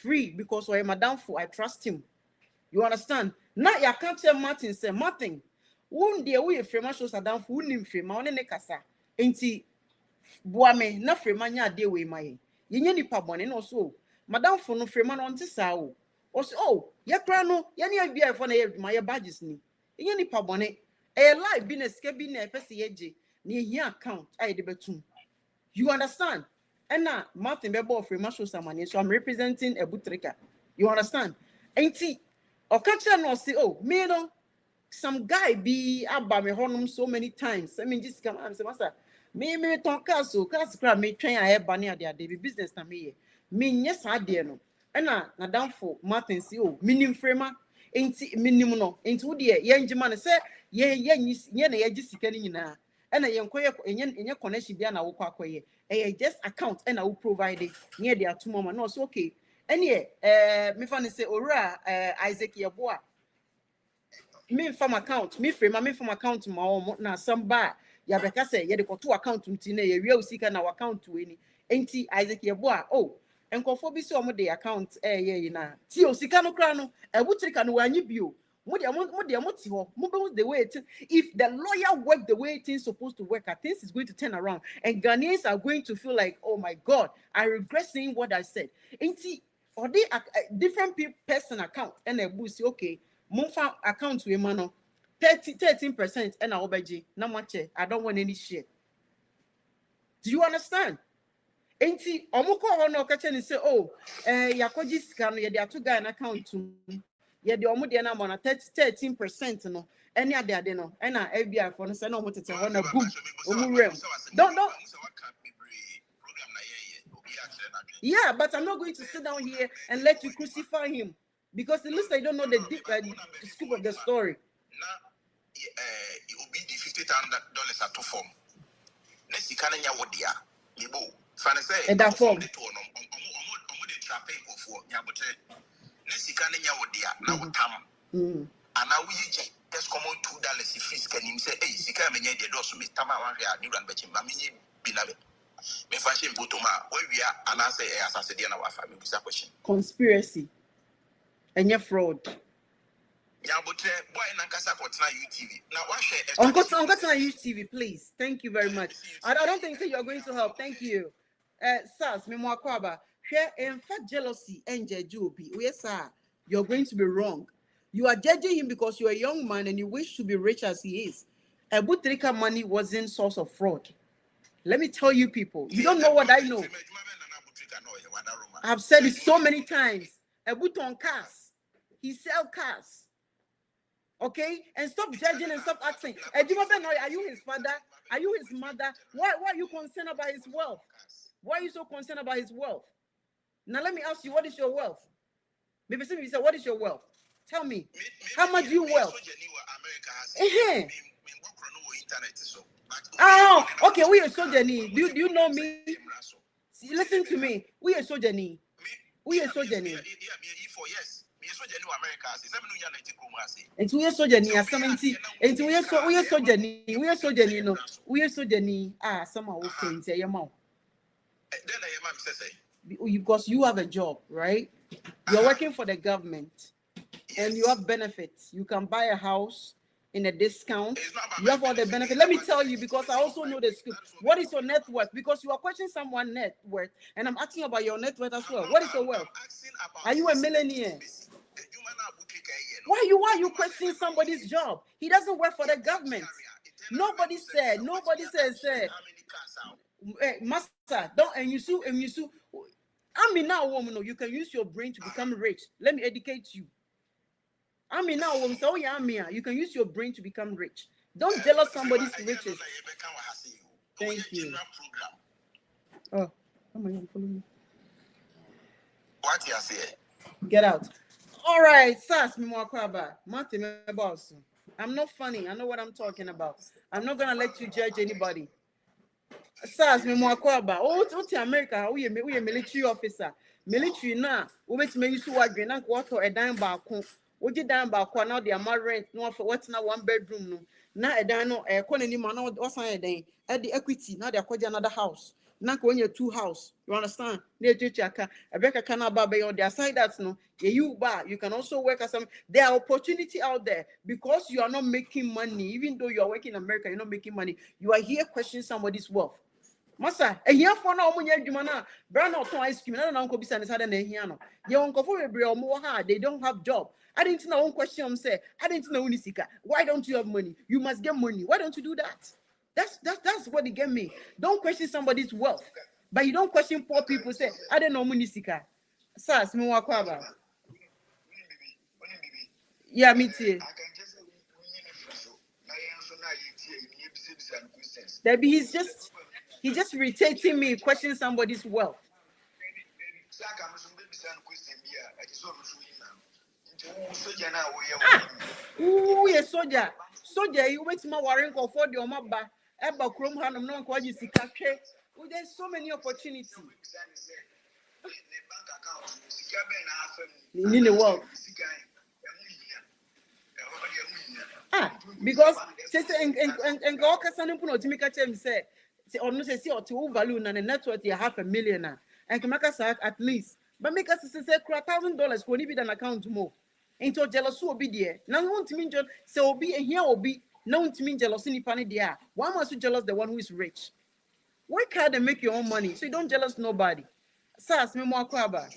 free because I am a downfall. I trust him. You understand? Now you can't tell Martin say Martin. One day we Freeman shows are down for him Freeman on Nekasa. Ain't he? Boame na Freeman ya de we my yenye nipa bone no so madam for no Freeman on tisa o so oh ye kra no ye ne bia for na my badges ni yenye nipa bone e live business ke bi na pese yeje na ehia account ai de betum. You understand? And now Martin bebo Freeman show some money, so I'm representing a Butrika. You understand? Ain't he okacha no say oh me no some guy be about me honum so many times. I mean just come and say master me ton castle crab me train I have banner there dey business na me yes ade no na down for Martin see oh minim frema enti minim no enti wo de ye ngima no say ye na ye gisika ni nyina na ye nkoye enye connection bia na wo kwa akoye just account na wo provide near there to mama no so okay ene me fa ne say ora Isaac Yeboa me from account me frema from account ma na some ba ya beka say ye de koto account nti na ye wi usika na account we ni enti Isaac Yeboa oh enkofo bi se omo de account ye na ti usika no kra no ebutrika no wanyi bio mo ti ho mo be the way it if the lawyer work the way it is supposed to work things is going to turn around and Ghanaians are going to feel like oh my god I regret saying what I said enti or they different person account and ebu say okay Monfa account we mano 13% and our budget. Na mache. I don't want any shit. Do you understand? Enti omukọ ho no ka che ni say oh yakoji sika no ye de ato guy na account to ye de omo de na mo na 13% no any ade no e na FBI for no say no mo tete ho na boom omu rem don't yeah, but I'm not going to sit down here and let you crucify him because it looks like you don't know the deep scoop of the story. It will be the $50,000 at 2 form. Next you can't hear what they are. And that form. And now we just come on $2 if he's can him say, hey, she can't mean the doors with Tama new run betting Mammy Bilabe. Me fashion Butoma, where we are, and I say, as I said, in our family, question. Conspiracy and your fraud. Yeah, but boy, Nankasa Kotna UTV. Now, what share? Uncle UTV, please. Thank you very much. I don't think so. You're going to help. Thank you. Sas, me mo akwaba. Share in fact jealousy and jealousy. Yes, sir. You're going to be wrong. You are judging him because you're a young man and you wish to be rich as he is. Abutrika money wasn't source of fraud. Let me tell you, people. You don't know what I know. I've said it so many times. Abuton cars. He sell cars. Okay, and stop judging and stop asking. Are you his father? Are you his mother? Why are you concerned about his wealth? Why are you so concerned about his wealth? Now let me ask you, what is your wealth? Maybe somebody said, what is your wealth? Tell me, how much you wealth? Oh, okay, we are soldier. Do you know me? Listen to me. We are soldier. We are soldier. And we are soldier. Somehow okay. Say your mouth. Because you have a job, right? You're working for the government, and you have benefits. You can buy a house in a discount. You have all the benefits. Let me tell you, because I also know the scoop. What is your net worth? Because you are questioning someone's net worth, and I'm asking about your net worth as well. What is your wealth? Are you a millionaire? Why are you questioning somebody's job? He doesn't work for the government. Nobody says, master, don't, and you sue. I mean, now, woman, you can use your brain to become rich. Let me educate you. I mean, now, woman, so yeah, you can use your brain to become rich. Don't jealous somebody's riches. Thank you. Oh, come on, follow me. What you say? Get out. All right, Sas, I'm not funny. I know what I'm talking about. I'm not gonna let you judge anybody. Sas, what's America? We a military officer. Military now. We wait me use what green and quarter a dime back. What you dime back? Now they are rent. No for what's now 1 bedroom. No, now a dino a colony man. What's a day at the equity? Now they're calling another house. Now when you're 2 house, you understand? Near Chichaka, a Becca cannot buy on their side. That's no. You buy. You can also work as some. There are opportunity out there because you are not making money. Even though you are working in America, you're not making money. You are here questioning somebody's wealth. Masa, here for now, brand out ice cream. I don't know. They don't have job. I didn't know one question. Say, I didn't know Unisika. Why don't you have money? You must get money. Why don't you do that? That's what they get me. Don't question somebody's wealth, but you don't question poor people. Say, I don't know Munisika. Sas, me wakwaba. Yeah, me too. Debbie, he's just irritating me, questioning somebody's wealth. Ooh, a soldier. Soldier, you wait my warrant for the Omaba. Eba Chrome Hanum, no one you see. There's so many opportunities. In the world. Because and go Casan Puno to make a change say or no say or to value and a net worth you $500,000 and can make us at least. But make us say $1,000 when you be an account more. Ain't so jealous will be there. Now want to mean so will be and here will be known to mean jealous in the there. Why must you jealous the one who is rich? Work hard and make your own money so you don't jealous nobody. Sas me more kwaba.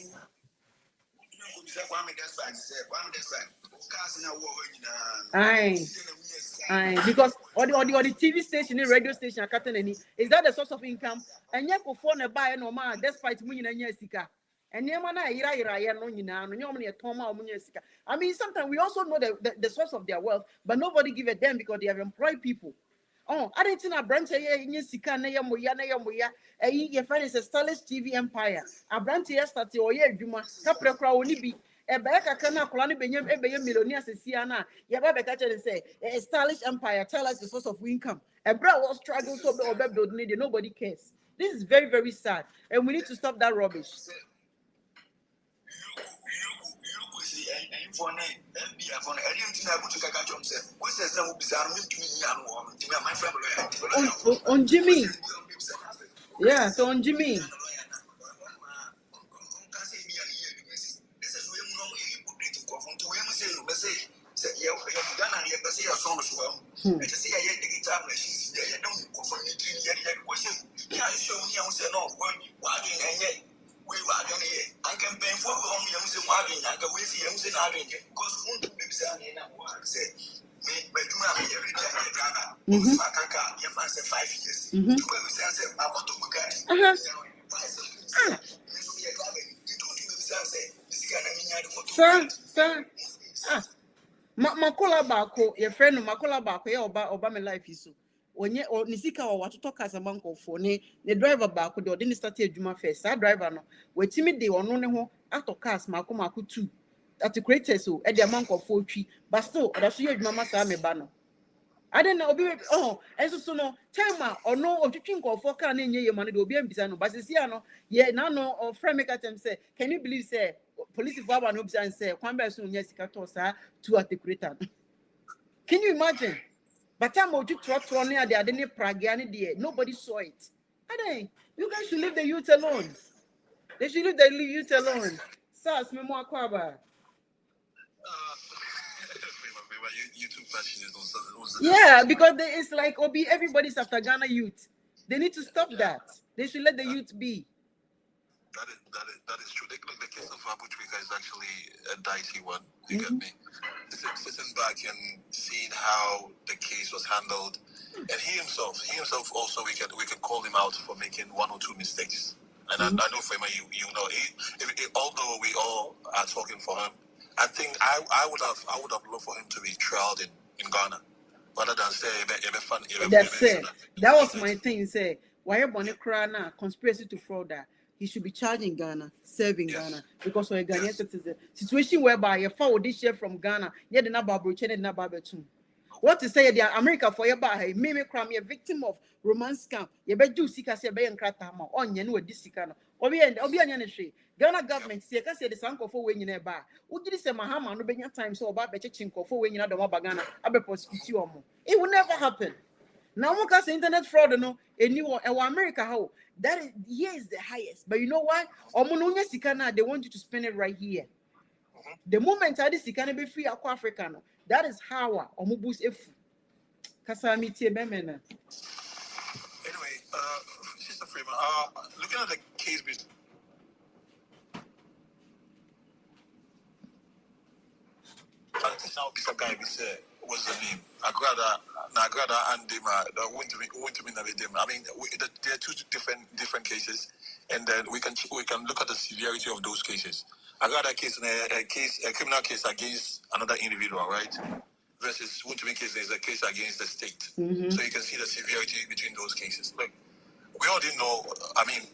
Aye, because or the TV station, the radio station, is that the source of income? And yet, for phone a buy no man, despite winning and yesika. And Yamana ira no nyina no nyom ne toma omunyesika. I mean, sometimes we also know the source of their wealth, but nobody give a damn because they have employed people. Oh, I didn't know branch in sika na yamoya your friend is a stylish TV empire. A branch yesterday or yeah, Juma, Capra only be a back a cana colony benyam ebe millionaire Siana. Yabba catch and say a stylish empire. Tell us the source of income. A bra was struggling so or nobody cares. This is very, very sad, and we need to stop that rubbish. On Jimmy. Yeah, so on Jimmy. Sir. Makola bako, your friend Makola bako, ya oba me life is so. Onye o nisika wa watu talk as a manko for ne driver bako de odini start adwuma first. That driver no, we timi de ono ne ho ato cars mako 2. At the creators so e de manko for 3, but still odaso ye adwuma masa me ba no. I don't know, and so no time or no of twin call for can in ye money will be ambisano, but see, no, yeah, no, or friend make them say, can you believe, say, police if one obs and say, one person, yes, sir, to at the creator. Can you imagine? But I'm going to trot on near the Adene Pragiani dear, nobody saw it. I don't, you guys should leave the youth alone. They should leave the youth alone. Sas, me more quaba. Yeah, because it's like Obi, everybody's after Ghana youth. They need to stop that. They should let the youth be. That is true. The case of Abu Trika is actually a dicey one. You get me? Sitting back and seeing how the case was handled, and he himself also we can call him out for making 1 or 2 mistakes. And I know for him, you know, although we all are talking for him, I think I would have loved for him to be trialed in Ghana, rather than say that's it. That was my thing. Say why you born a conspiracy to fraud that he should be charged in Ghana, serving Ghana, because we're a Ghanaian citizen. Situation whereby you found this share from Ghana, yet the Nababu Chen and Nababu too. What to say the America for your bar, me crime, a victim of romance scam. You bet you seek us a bay and cratama on you this sicano. Obi Ghana government say I say the sanko for when you never. Would you say Mahama no be time so about betchinko for when you know the Mabagana, Abe prosecute. It will never happen. Now we can say internet fraud no anyone America how that is here is the highest. But you know why? Omononya sikana they want you to spend it right here. The moment I sikana be free aqua Africano. That is how omubus if Kasami Tiebemena. Anyway, Sister Freeman, looking at the case now this guy we say what's the name? Agrada and Dema Wontumi Navidema. I mean there are 2 different cases, and then we can look at the severity of those cases. Agrada case a criminal case against another individual, right? Versus Wontumi case is a case against the state. So you can see the severity between those cases. Look, we all didn't know, I mean,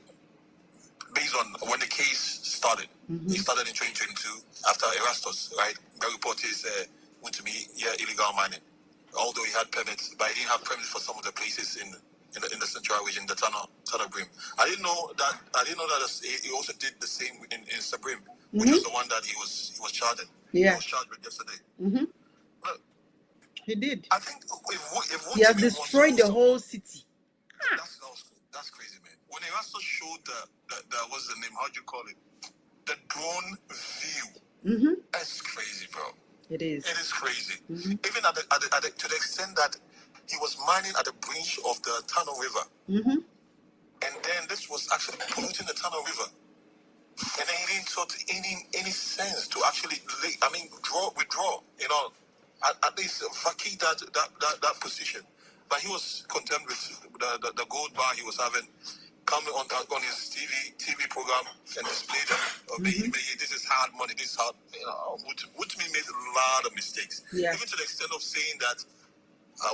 based on when the case started, it started in 2022 after Erastus, right? The report is Wontumi, illegal mining. Although he had permits, but he didn't have permits for some of the places in the central region, the Tana Brim. I didn't know that he also did the same in Sabrim, which was the one that he was charged in. Yeah. He was charged with yesterday. He did. I think if he has destroyed the whole city. That's crazy, man. When Erastus showed the what's the name? How'd you call it? The drone view. That's crazy, bro. It is. It is crazy. Even to the extent that he was mining at the bridge of the Tano River. And then this was actually polluting the Tano River. And then he didn't sort any sense to actually withdraw, at least vacate that position. But he was content with the gold bar he was having, coming on his TV program and displayed them. This is hard money, this is hard. Wontumi made a lot of mistakes. Yeah. Even to the extent of saying that,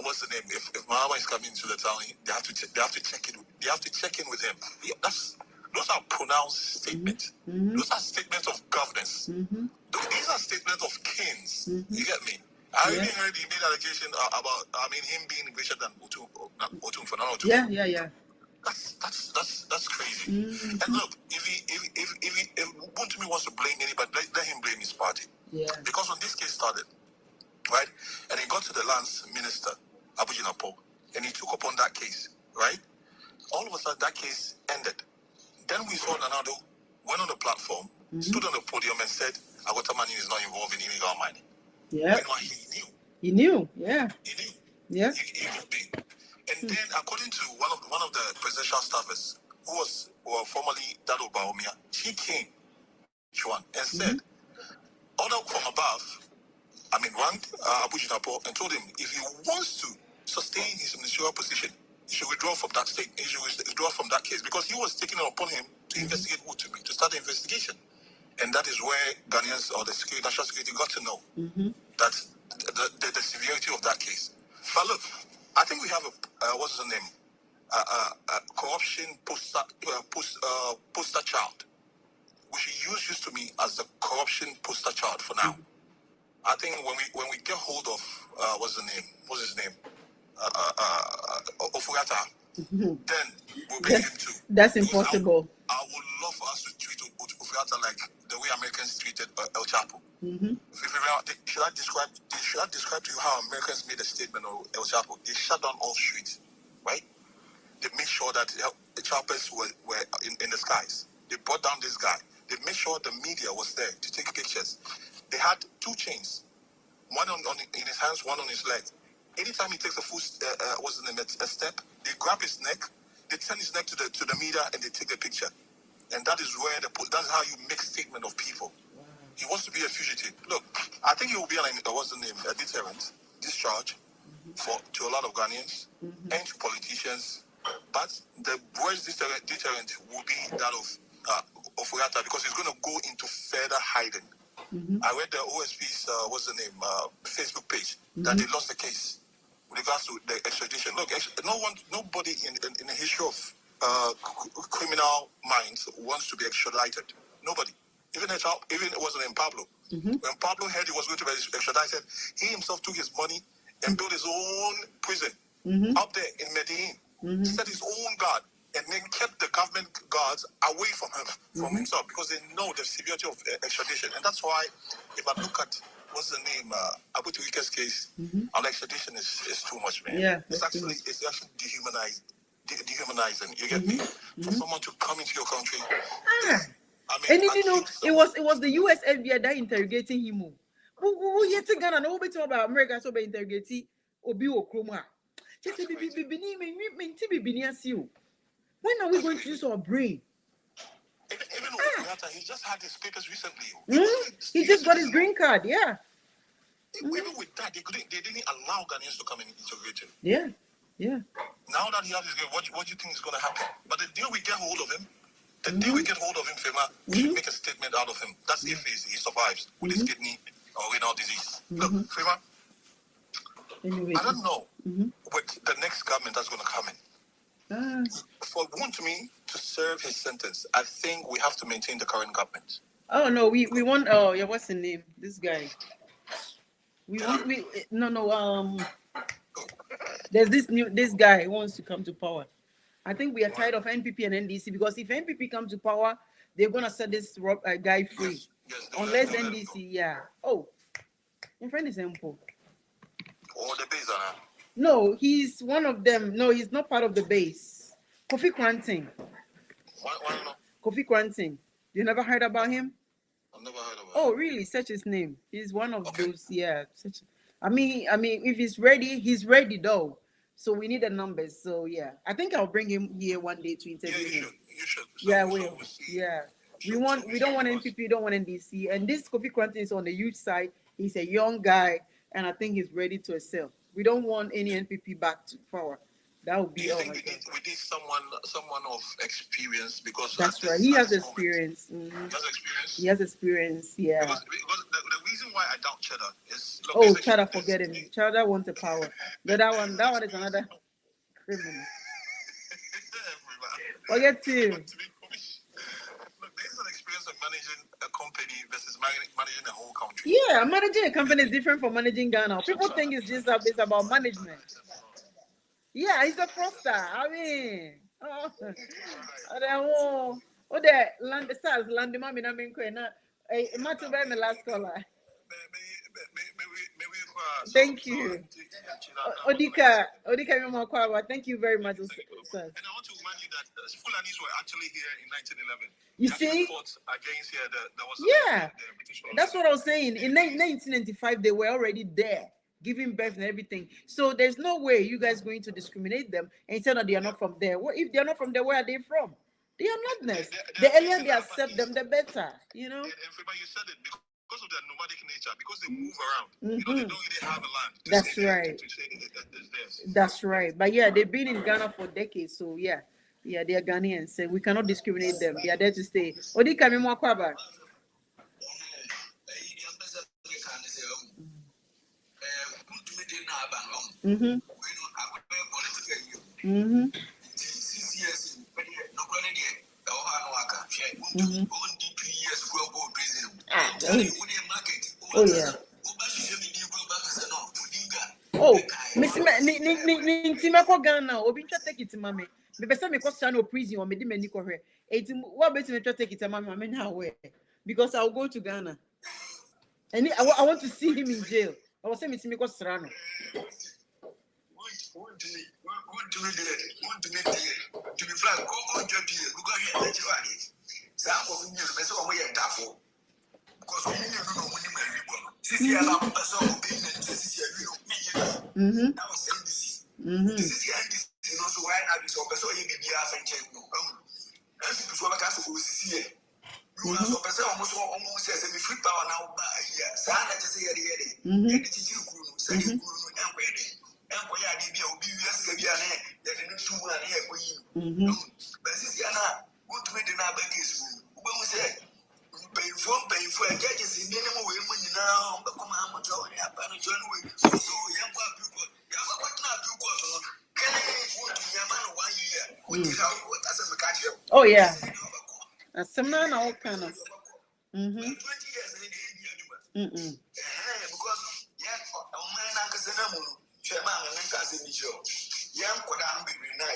what's the name? If Mahama is coming to the town, they have to check in. They have to check in with him. Yeah, those are pronounced statements. Those are statements of governance. These are statements of kings. You get me? I even heard he made allegation about him being richer than Otum for now. Yeah. That's crazy. And look, if Wontumi wants to blame anybody, let him blame his party. Yeah. Because when this case started, right, and he got to the lands minister, Abujinapo, and he took upon that case, right? All of a sudden, that case ended. Then we saw Nanado went on the platform, stood on the podium, and said, Agotamani is not involved in illegal mining. Yeah. Meanwhile, he knew. He knew. Yeah. He knew. Yeah. He could be. And then, according to one of the presidential staffers, who was formerly Dado Baumia, she came, Chuan, and said, order from above, ranked Abu Jinapo and told him if he wants to sustain his ministerial position, he should withdraw from that state. He should withdraw from that case because he was taking it upon him to investigate Wontumi, to start the investigation. And that is where Ghanaians or the national security got to know that the severity of that case. But look, I think we have what's his name? Corruption poster child. We should use Wontumi as the corruption poster child for now. I think when we get hold of what's his name? Ofugata, then we'll bring him too. That's impossible. I would love for us to treat Ofugata like the way Americans treated El Chapo. Should I describe to you how Americans made a statement of El Chapo? They shut down all streets, right? They made sure that the choppers were in the skies. They brought down this guy. They made sure the media was there to take pictures. They had 2 chains, one in his hands, one on his leg. Anytime he takes a step, they grab his neck, they turn his neck to the media, and they take the picture. And that is where that's how you make statement of people. Wow. He wants to be a fugitive. Look, I think he will be a deterrent, discharge to a lot of Ghanaians and to politicians. But the worst deterrent will be that of Ofuyata because he's going to go into further hiding. I read the OSP's Facebook page that they lost the case with regards to the extradition. Look, nobody in the history of criminal minds wants to be extradited. Nobody. Even it wasn't in Pablo. When Pablo heard he was going to be extradited, he himself took his money and built his own prison up there in Medellin. Set his own guard and then kept the government guards away from himself because they know the severity of extradition. And that's why, if I look at Abu Tuika's case, on extradition is too much, man. Yeah, it's actually dehumanizing. You get me? For someone to come into your country. And it was the US FBI that interrogating him. Who yet Ghana no be about America so be interrogating Obi Okroma. When are we going to use our brain? Even he just had his papers recently. He just got his green card, yeah. Even with that, they didn't allow Ghanaians to come and interrogate him. Yeah. Now that he has his green, what do you think is going to happen? But the day we get hold of him, Fema, we should make a statement out of him. That's if he survives with his kidney or renal disease. Look, Fema, anyway, I don't know what the next government that's going to come in. For Wontumi to serve his sentence, I think we have to maintain the current government. Oh no, we want. Oh yeah, what's the name? This guy. There's this guy who wants to come to power. I think we are tired of NPP and NDC because if NPP come to power, they're gonna set this guy free. Yes, unless NDC, yeah. Oh, my friend is Empo. Or the base, No, he's one of them. No, he's not part of the base. Kofi Kwanting. Why not? Kofi Kwanting. You never heard about him? I've never heard about him. Oh, really? Search his name. He's one of those. Yeah. I mean, if he's ready though. So we need the numbers. So yeah, I think I'll bring him here one day to interview him. You should. So, yeah, I will. Yeah. We don't want NPP, we don't want NDC. And this Kofi Kwanten is on the youth side. He's a young guy, and I think he's ready to excel. We don't want any NPP back to power. That would be. Do you think we need someone of experience, because that's right. He has experience. He has experience. He has experience. Yeah. Because the reason why I doubt Cheddar is. Look, Cheddar, forget him. Cheddar wants the power. But that one is another criminal. Forget him. Look, there's an experience of managing a company versus managing a whole country. Yeah, managing a company is different from managing Ghana. People think it's about management. Yeah, he's a fraudster. I mean, the land stars land the mommy na me kwena. Matu be my last caller. Thank you. Odika Mamakwaba, thank you very much, sir. And I want to remind you that Fulanis were actually here in 1911. You see? Fought against here. There was the British. That's what I was saying. In 1995, they were already there, giving birth and everything. So there's no way you guys going to discriminate them and say that they are not from there. What if they are not from there? Where are they from? They are not nice. The earlier they accept them, the better. You know. And you said it because of their nomadic nature, because they move around. They don't really have a land. That's right. That's right. But yeah, they've been in Ghana for decades. So yeah, they are Ghanaians. So we cannot discriminate them. They are there to stay. Odika Mamakwaba. Oh yeah. Oh, Miss Timako Ghana, Obi take it to mammy. Maybe some me cost no prison or me many correct. What better me take it to mammy now where? Because I'll go to Ghana. And I want to see him in jail. I was saying Miss Miko Serrano. To be frank, go on your deal. Go ahead, let you at it. Some of you are way and tough. Because we need to know when you marry. Sisi allow us all being and Sisi, that was NDC. This is the NDC, so why not be so? So you get the ass and check. And before I can see it, you are so person almost says, if free power now, yeah, Sana just say, and it's you, say, you and waiting. And why I did be obvious, that the two are here for you. But Sisi, what to make the number case? When we say, pay for a judges in minimum way when you know, but come on, so young people, what not do go can I want to Yaman 1 year? What doesn't catch you? Oh, yeah. A seminar, all kind of 20 years in the because, yeah, man, Uncle Senamu, Chairman, and Cousin Joe, young Kodam be now,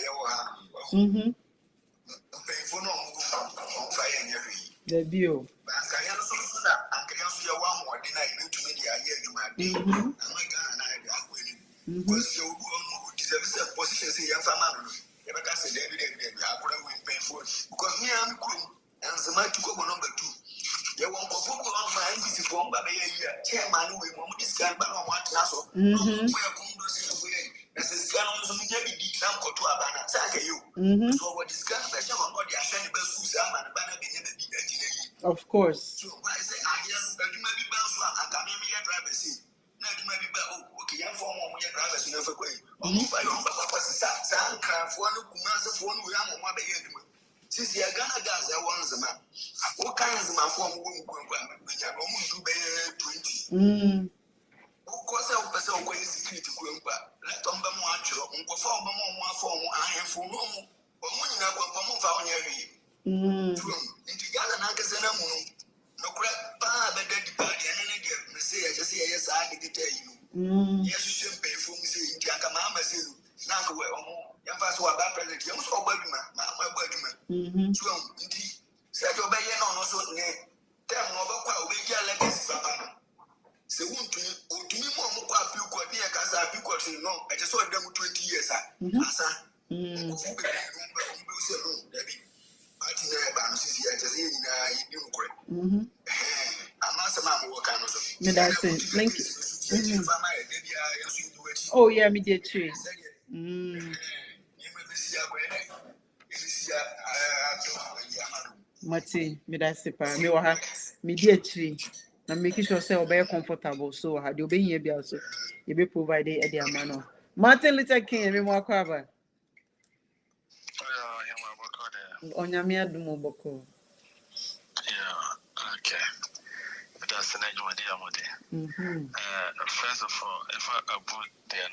pay for no fire and every. The view. Of course. So I say I am maybe drivers. Okay, I'm from drivers never going. Since you are gonna gas, I want the man. What kinds of my form won't go to 20. Of course, I will person going security going back. Let them be more actual. Uncle form I am for no more. But when you have one found every. Into Ghana, no crap, but dead party, and then again, say, I just say, yes, I did tell you. Yes, you should pay for me, say, Jakamama, say, now go home. Young fast were bad present, young so bad, my budget. So, indeed, said your baby, no, so near. Tell me about what we get like this, Papa. So, won't to me more people, near Casa, because you know, I just saw them 20 years. That's it. Thank you. Oh, yeah, me did too. Mati, me da sepa. Me wa ha. Me di achiri. Na make sure say obey comfortable. So ha de obey here bi also. You be provide the amano. Martin Luther King me mo akwaba. Onyame adumo boko. Yeah, okay. That's an idea. First of all, if I put there,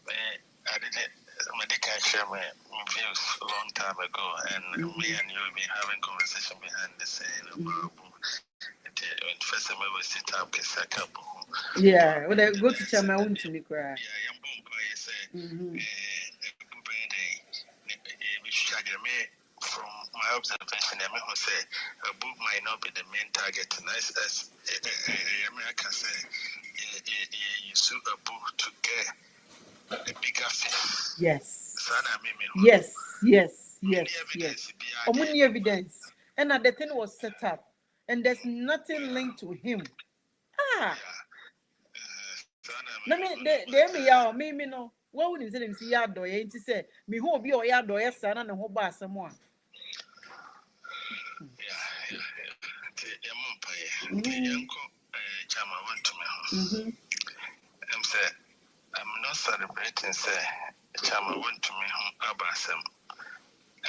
I didn't. I share my views a long time ago, and me and you have been having conversation behind the scene about. First time I was sit up, yeah, well, go to Chama Wontumi cry. Yeah, from my observation, I may say a book might not be the main target. And as America say, you sue a book to get a bigger fish. Yes. Yes. Omuni evidence. And the thing was set up, and there's nothing linked to him. Let me me no. What would you say? See ya do ye nti say me ho obi o ya do ye sa na ne ho ba asem a. I'm not celebrating say Chama Wontumi abasem.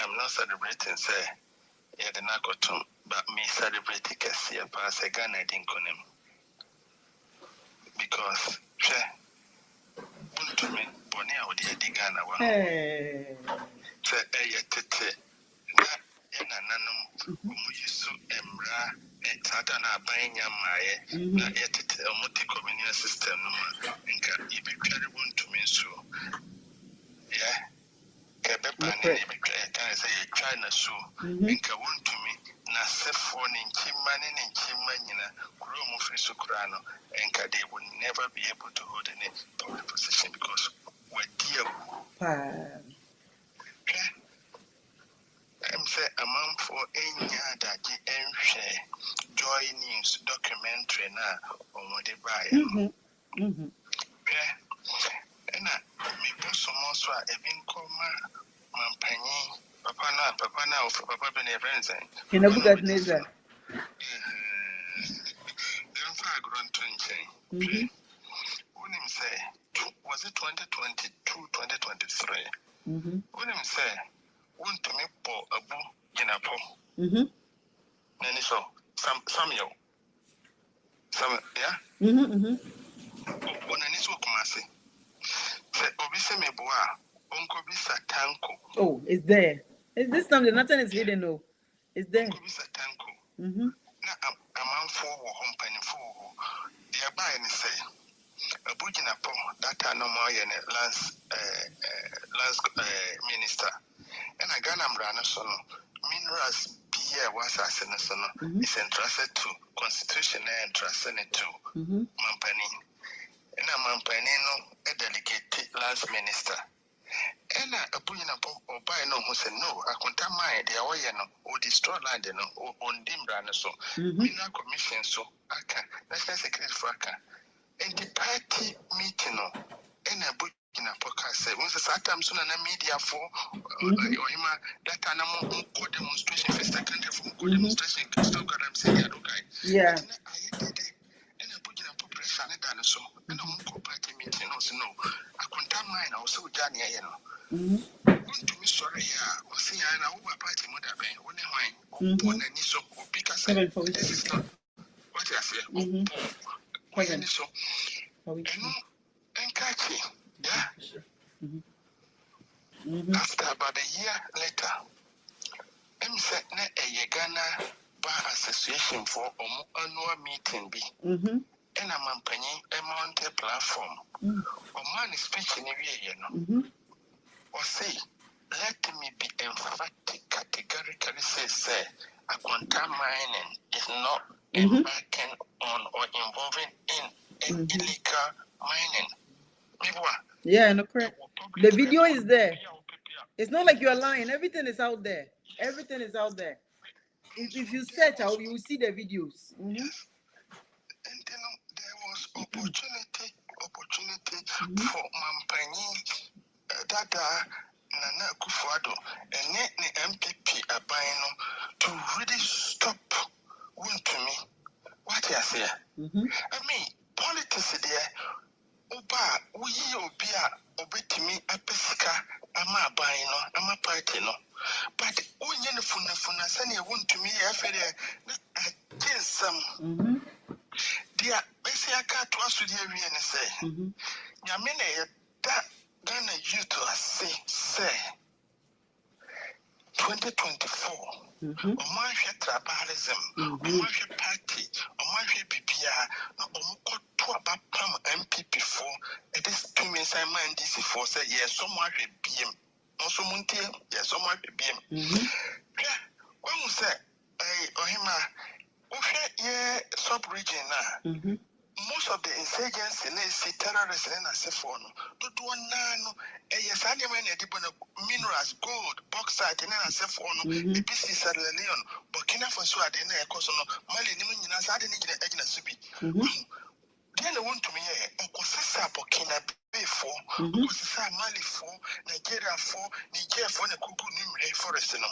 I'm not celebrating say yeah the nakotum, but me celebrating Kessia pass a Ghana dinkonem. Because Wontumi Bonia would the Ghana one. Say tete na nanum umuyisu emra etadana abanya maye na yetete omuti communal system no nka ibetware Wontumi so yeah kebepa ne ibetware kan say China so nka Wontumi na sefo ne nchima nyina kuro mu free so kura no nka they will never be able to hold any public position because we're dear I'm say a month for any other Joy News documentary na on what they buy. And me boss also a been coma Mampany, Papa now for Papa Benevenz. In a book at Neza. Then far grown 20. When him say, was it 2022, 2023? When him say, Wontumi po abu yinapo. Nani so Samuel. Yeah. When I so kumasi. Say obise me boa. Onko bisa tanko. Oh, it's there. It's this time nothing is hidden. No, it's there. Onko bisa tanko. Na amount for company for. The buy and say. Abu yinapo that no more lance minister. And I got Ambrana Sono. Minerals Pierre was as an is entrusted to Constitution and entrusted to Mampani. And a Mampanino, a delegate last minister. And a Puyanapo or buy no who said no, I can't mind the Oyano or destroy land or on Dimbrana so. Mina commission so I can. That's not secret for and the party meeting and a book in a podcast once a time soon and a media for him that animal demonstration for second demonstration stop I'm saying yeah and a book in a population and so and a party meeting also no I can't mind also Johnny to me sorry yeah or say I know what party mother been when born and so because this is not what I say so and catch it. Yeah. After about a year later, I'm set a Ghana Bar Association for annual meeting be. And I'm paying a mountain platform. Or man is speaking in or say, let me be emphatic categorically say a quantum mining is not embarking on or involving in an illegal mining. Yeah, no correct. The video is there. It's not like you're lying. Everything is out there. Everything is out there. If you search out, you will see the videos. Yes. And then there was opportunity for Mampani Dada Nana Kufuado and the MPP Abino to uyi obia obetimi apesika ama aban no ama party no but onye ne funa sane Wontumi ya fere na agensam dia besi aka to aso dia wie ne say nyame na ye da Ghana youth say 2024 Omanhwe tribalism, Omanhwe party, Omanhwe bibia, na omukoto abapam MPP for it is 2 months I mind this for say yes someone BM. Also muntie yes someone BM. Yeah, when we say ohima ye sub region na most of the insurgents in the terrorists and as for no do one yes animal minerals gold bauxite and as for no ABC Sierra Leone Burkina Faso at the near cost no Mali Nimina Sadi Egna Subi then I want to me Okosisa Burkina for Okosisa Mali for Nigeria for Niger for the Kuku Nimre forest no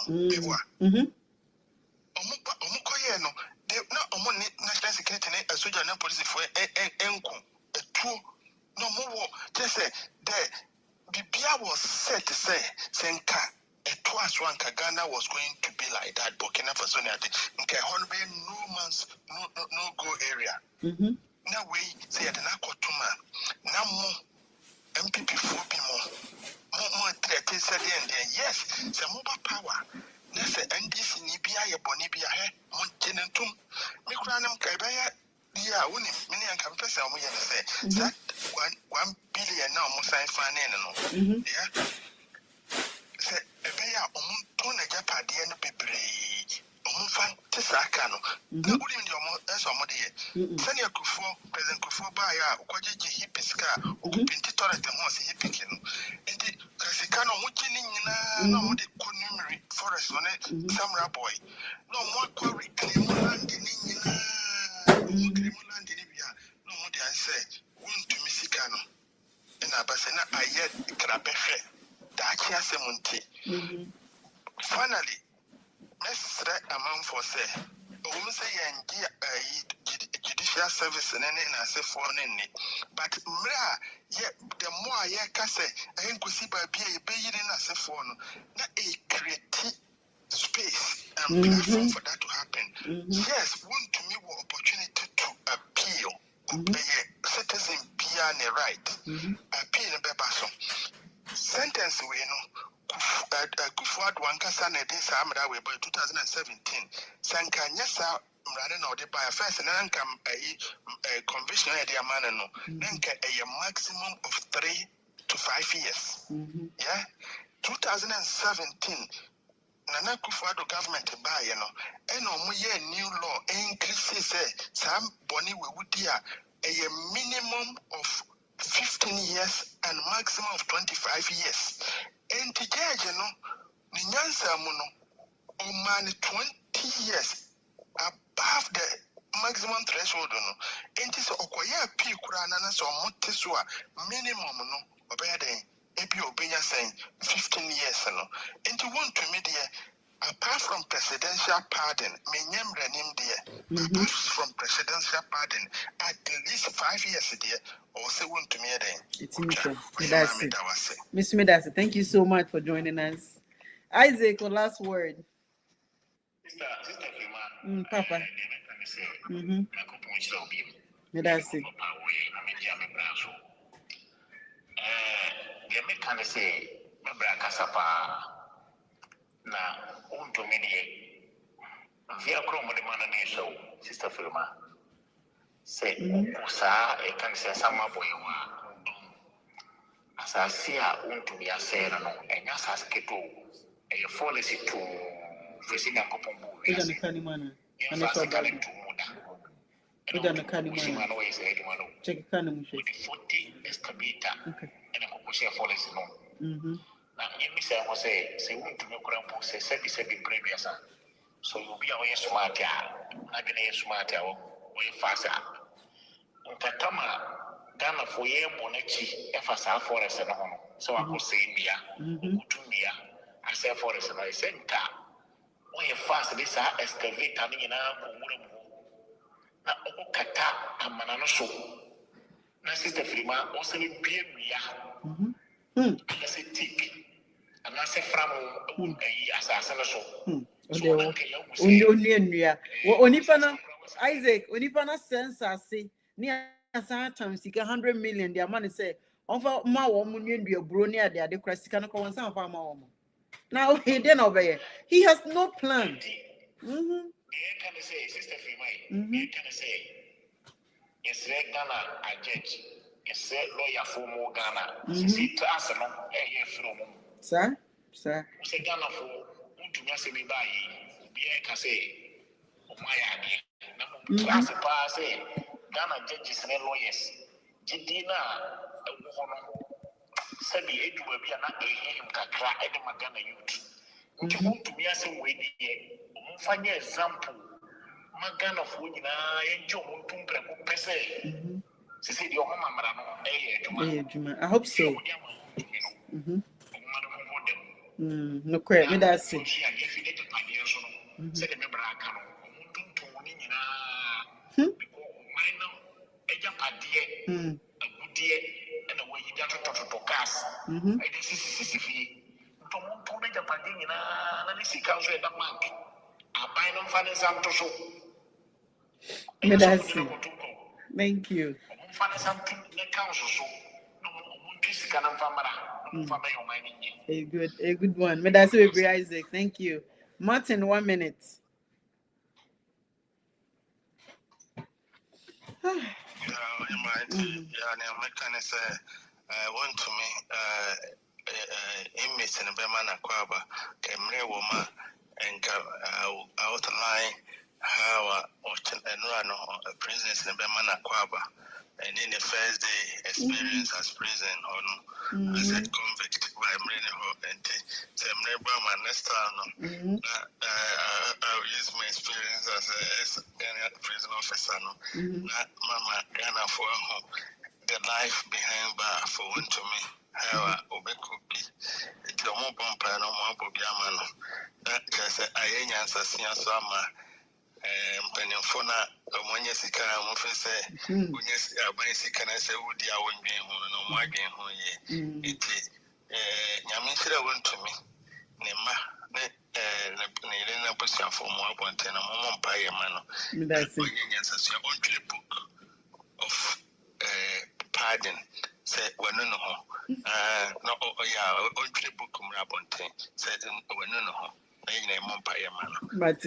Omukoye no they no national security and soldier and police for enko a two no more just say the Bibia was set to say Senka a twice one Ghana was going to be like that Burkina Faso okay no man's no go area now we say at Nakotuma now more MPP 4 more threat said yes some mobile power Nese NDC ni bia ye boni bia he montenentum me kura nam ka bia dia woni me ne anka pesa mo ye se that 1 billion na mo sign fan no yeah se bia omo to na japade no bebre omo fan tisaka no na uri ndi omo eso omo de ye se ne akufo president kufo ba ya okojeje hipiska okupinti torrent ho se hipiki no ndi kasika no mo gini nyina na mo de konumri forest on it samurai boy no more quarry claim land ni nyina mo claim land ni bia no mo de say Wontumi sika no na abase na aye krabehwe da akia semunti finally mesre amount for say say judicial service na say for ni but mra ye the more ye ka say enkusi ba bia ye be yiri na say for no na create space and platform for that to happen yes Wontumi will opportunity to appeal citizen bia ne right appeal ne beba so sentence we no Kufuad Wankasa ne de sa amra we by 2017 sanka nyasa mrade na ode by first na nka conviction e de amana no nka a maximum of 3 to 5 years yeah 2017 Nana Kufuado government buy no omo new law increase say some boni we would a minimum of 15 years and maximum of 25 years. And to judge, the Nyansa Muno, or man 20 years above the maximum threshold. And this Okoya P. Kurana, so Montesua, minimum, obeying, Epi Obenya saying 15 years. And to want to media. Apart from presidential pardon, apart from presidential pardon, at least 5 years there, or say Wontumi it's Miss Medasi, thank you so much for joining us. Isaac, your last word. Sister Fima, Papa. Medasi. Say, Kasapa. Na Wontumi de via kromo de manane so sister Firma say usa e kan say sama boywa asasi a Wontumi asera no enya asasi keto e policy to facing akopombu ida na kani mana ana so ba ida na kani mana no is e dimano check kani mu 40 excavator ena kokosia policy no na yemi say mo say Wontumi kurampo say sebi previous so you be away smart na gene smart we fast nkatama Ghana for ye bonachi efasa forest no ho so akose mia okutumia ase forest na isenta we fast this excavator ni na ko wura mu na okukata amana no so na sister Frima also be a I say tick and I say from assassin so. Onipana Isaac, Onipana sense I say near sometimes he 100 million. Their money say, offer my woman, you brony at the Crasicana Cowan Farmer. Now he didn't obey. He has no plan. Can say, Sister Frima, can say, yes, Ghana, I judge. Yes, lawyer for more Ghana. See to us along a year from. Sir? Say Ghana for Wontumi say me buy be can say my idea. Class pass say Ghana judges and lawyers. Jidina said the age will be an him kakra and Ghana youth. Wontumi say we find example. Magana for you enjoy Wontumi per se. See the mama I hope so. No crap, me that's it. Thank you. A good one. But that's very Isaac. Thank you. Martin, 1 minute. Inmates in Bemana Quaba, Emre Woma, and outline how prisoners in Bemana Quaba. And in the first day experience as prison or as a convict by Mreno and Semreba next time I'll use my experience as a prison officer not Mama Ghana for home the life behind bar for Wontumi how Obekobi it's a more bumper no more Bobiamano that just I answer Siasama mpanimfo na omonye sika mo fe se onye aban sika na se wudi a wonwen ho no mo adwen ho ye eti nyame hira Wontumi ne ma ne ile na posiafo mo abonte na mo mpa ye ma no onye nyansasia on the book of pardon se wonu no ho no on the book mo abonte se wonu no ho. But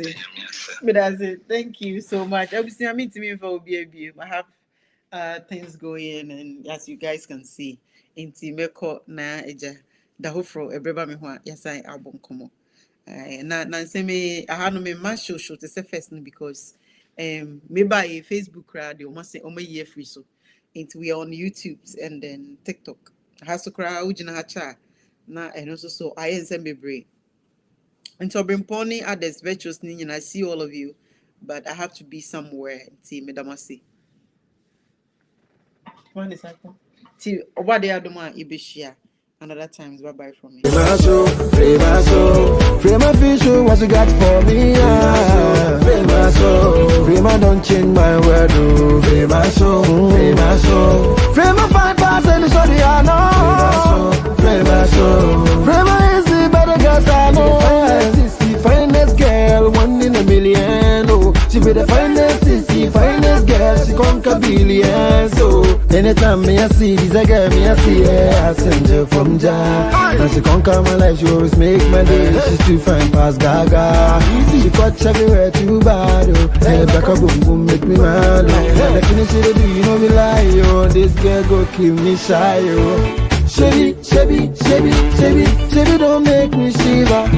that's it. Thank you so much. Obviously, I mean to me for OBAB. I have things going, and as you guys can see, in Timeko na eja the whole fro ebreba me ho yes I album komo. Na say me I had no me show to say first because maybe by Facebook crowd they almost say year free so into we are on YouTube and then TikTok. Has to crowd ujina hacha na and also so I ain't send me brain. And so Brimponi others virtuous and I see all of you, but I have to be somewhere. See, Medamasi. One is happening. See, what they are doing, Ibishia. Another times, bye bye from me. Prima Fishu, what you got for me? Prima don't change my word. Prima Prima 5% so they are no. Prima is the better girl I know. Finest girl, 1 in a million. Oh, she be the finest girl, she conquer billions. So anytime me I see this girl, me I see her, I send her from Jah. Now she conquer my life, she always make my day. She's too fine past Gaga. She catch everywhere too bad. Oh, hey, back a boom boom make me mad. Oh, the finish it do you know me lie. Oh, this girl go kill me shy. Oh. Chevy, don't make me shiver.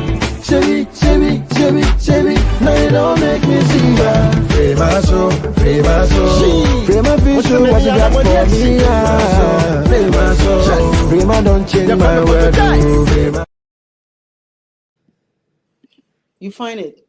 Chevy, now you don't make me shiver. Prima Fishu, what you got for me? Prima don't change my word. You find it.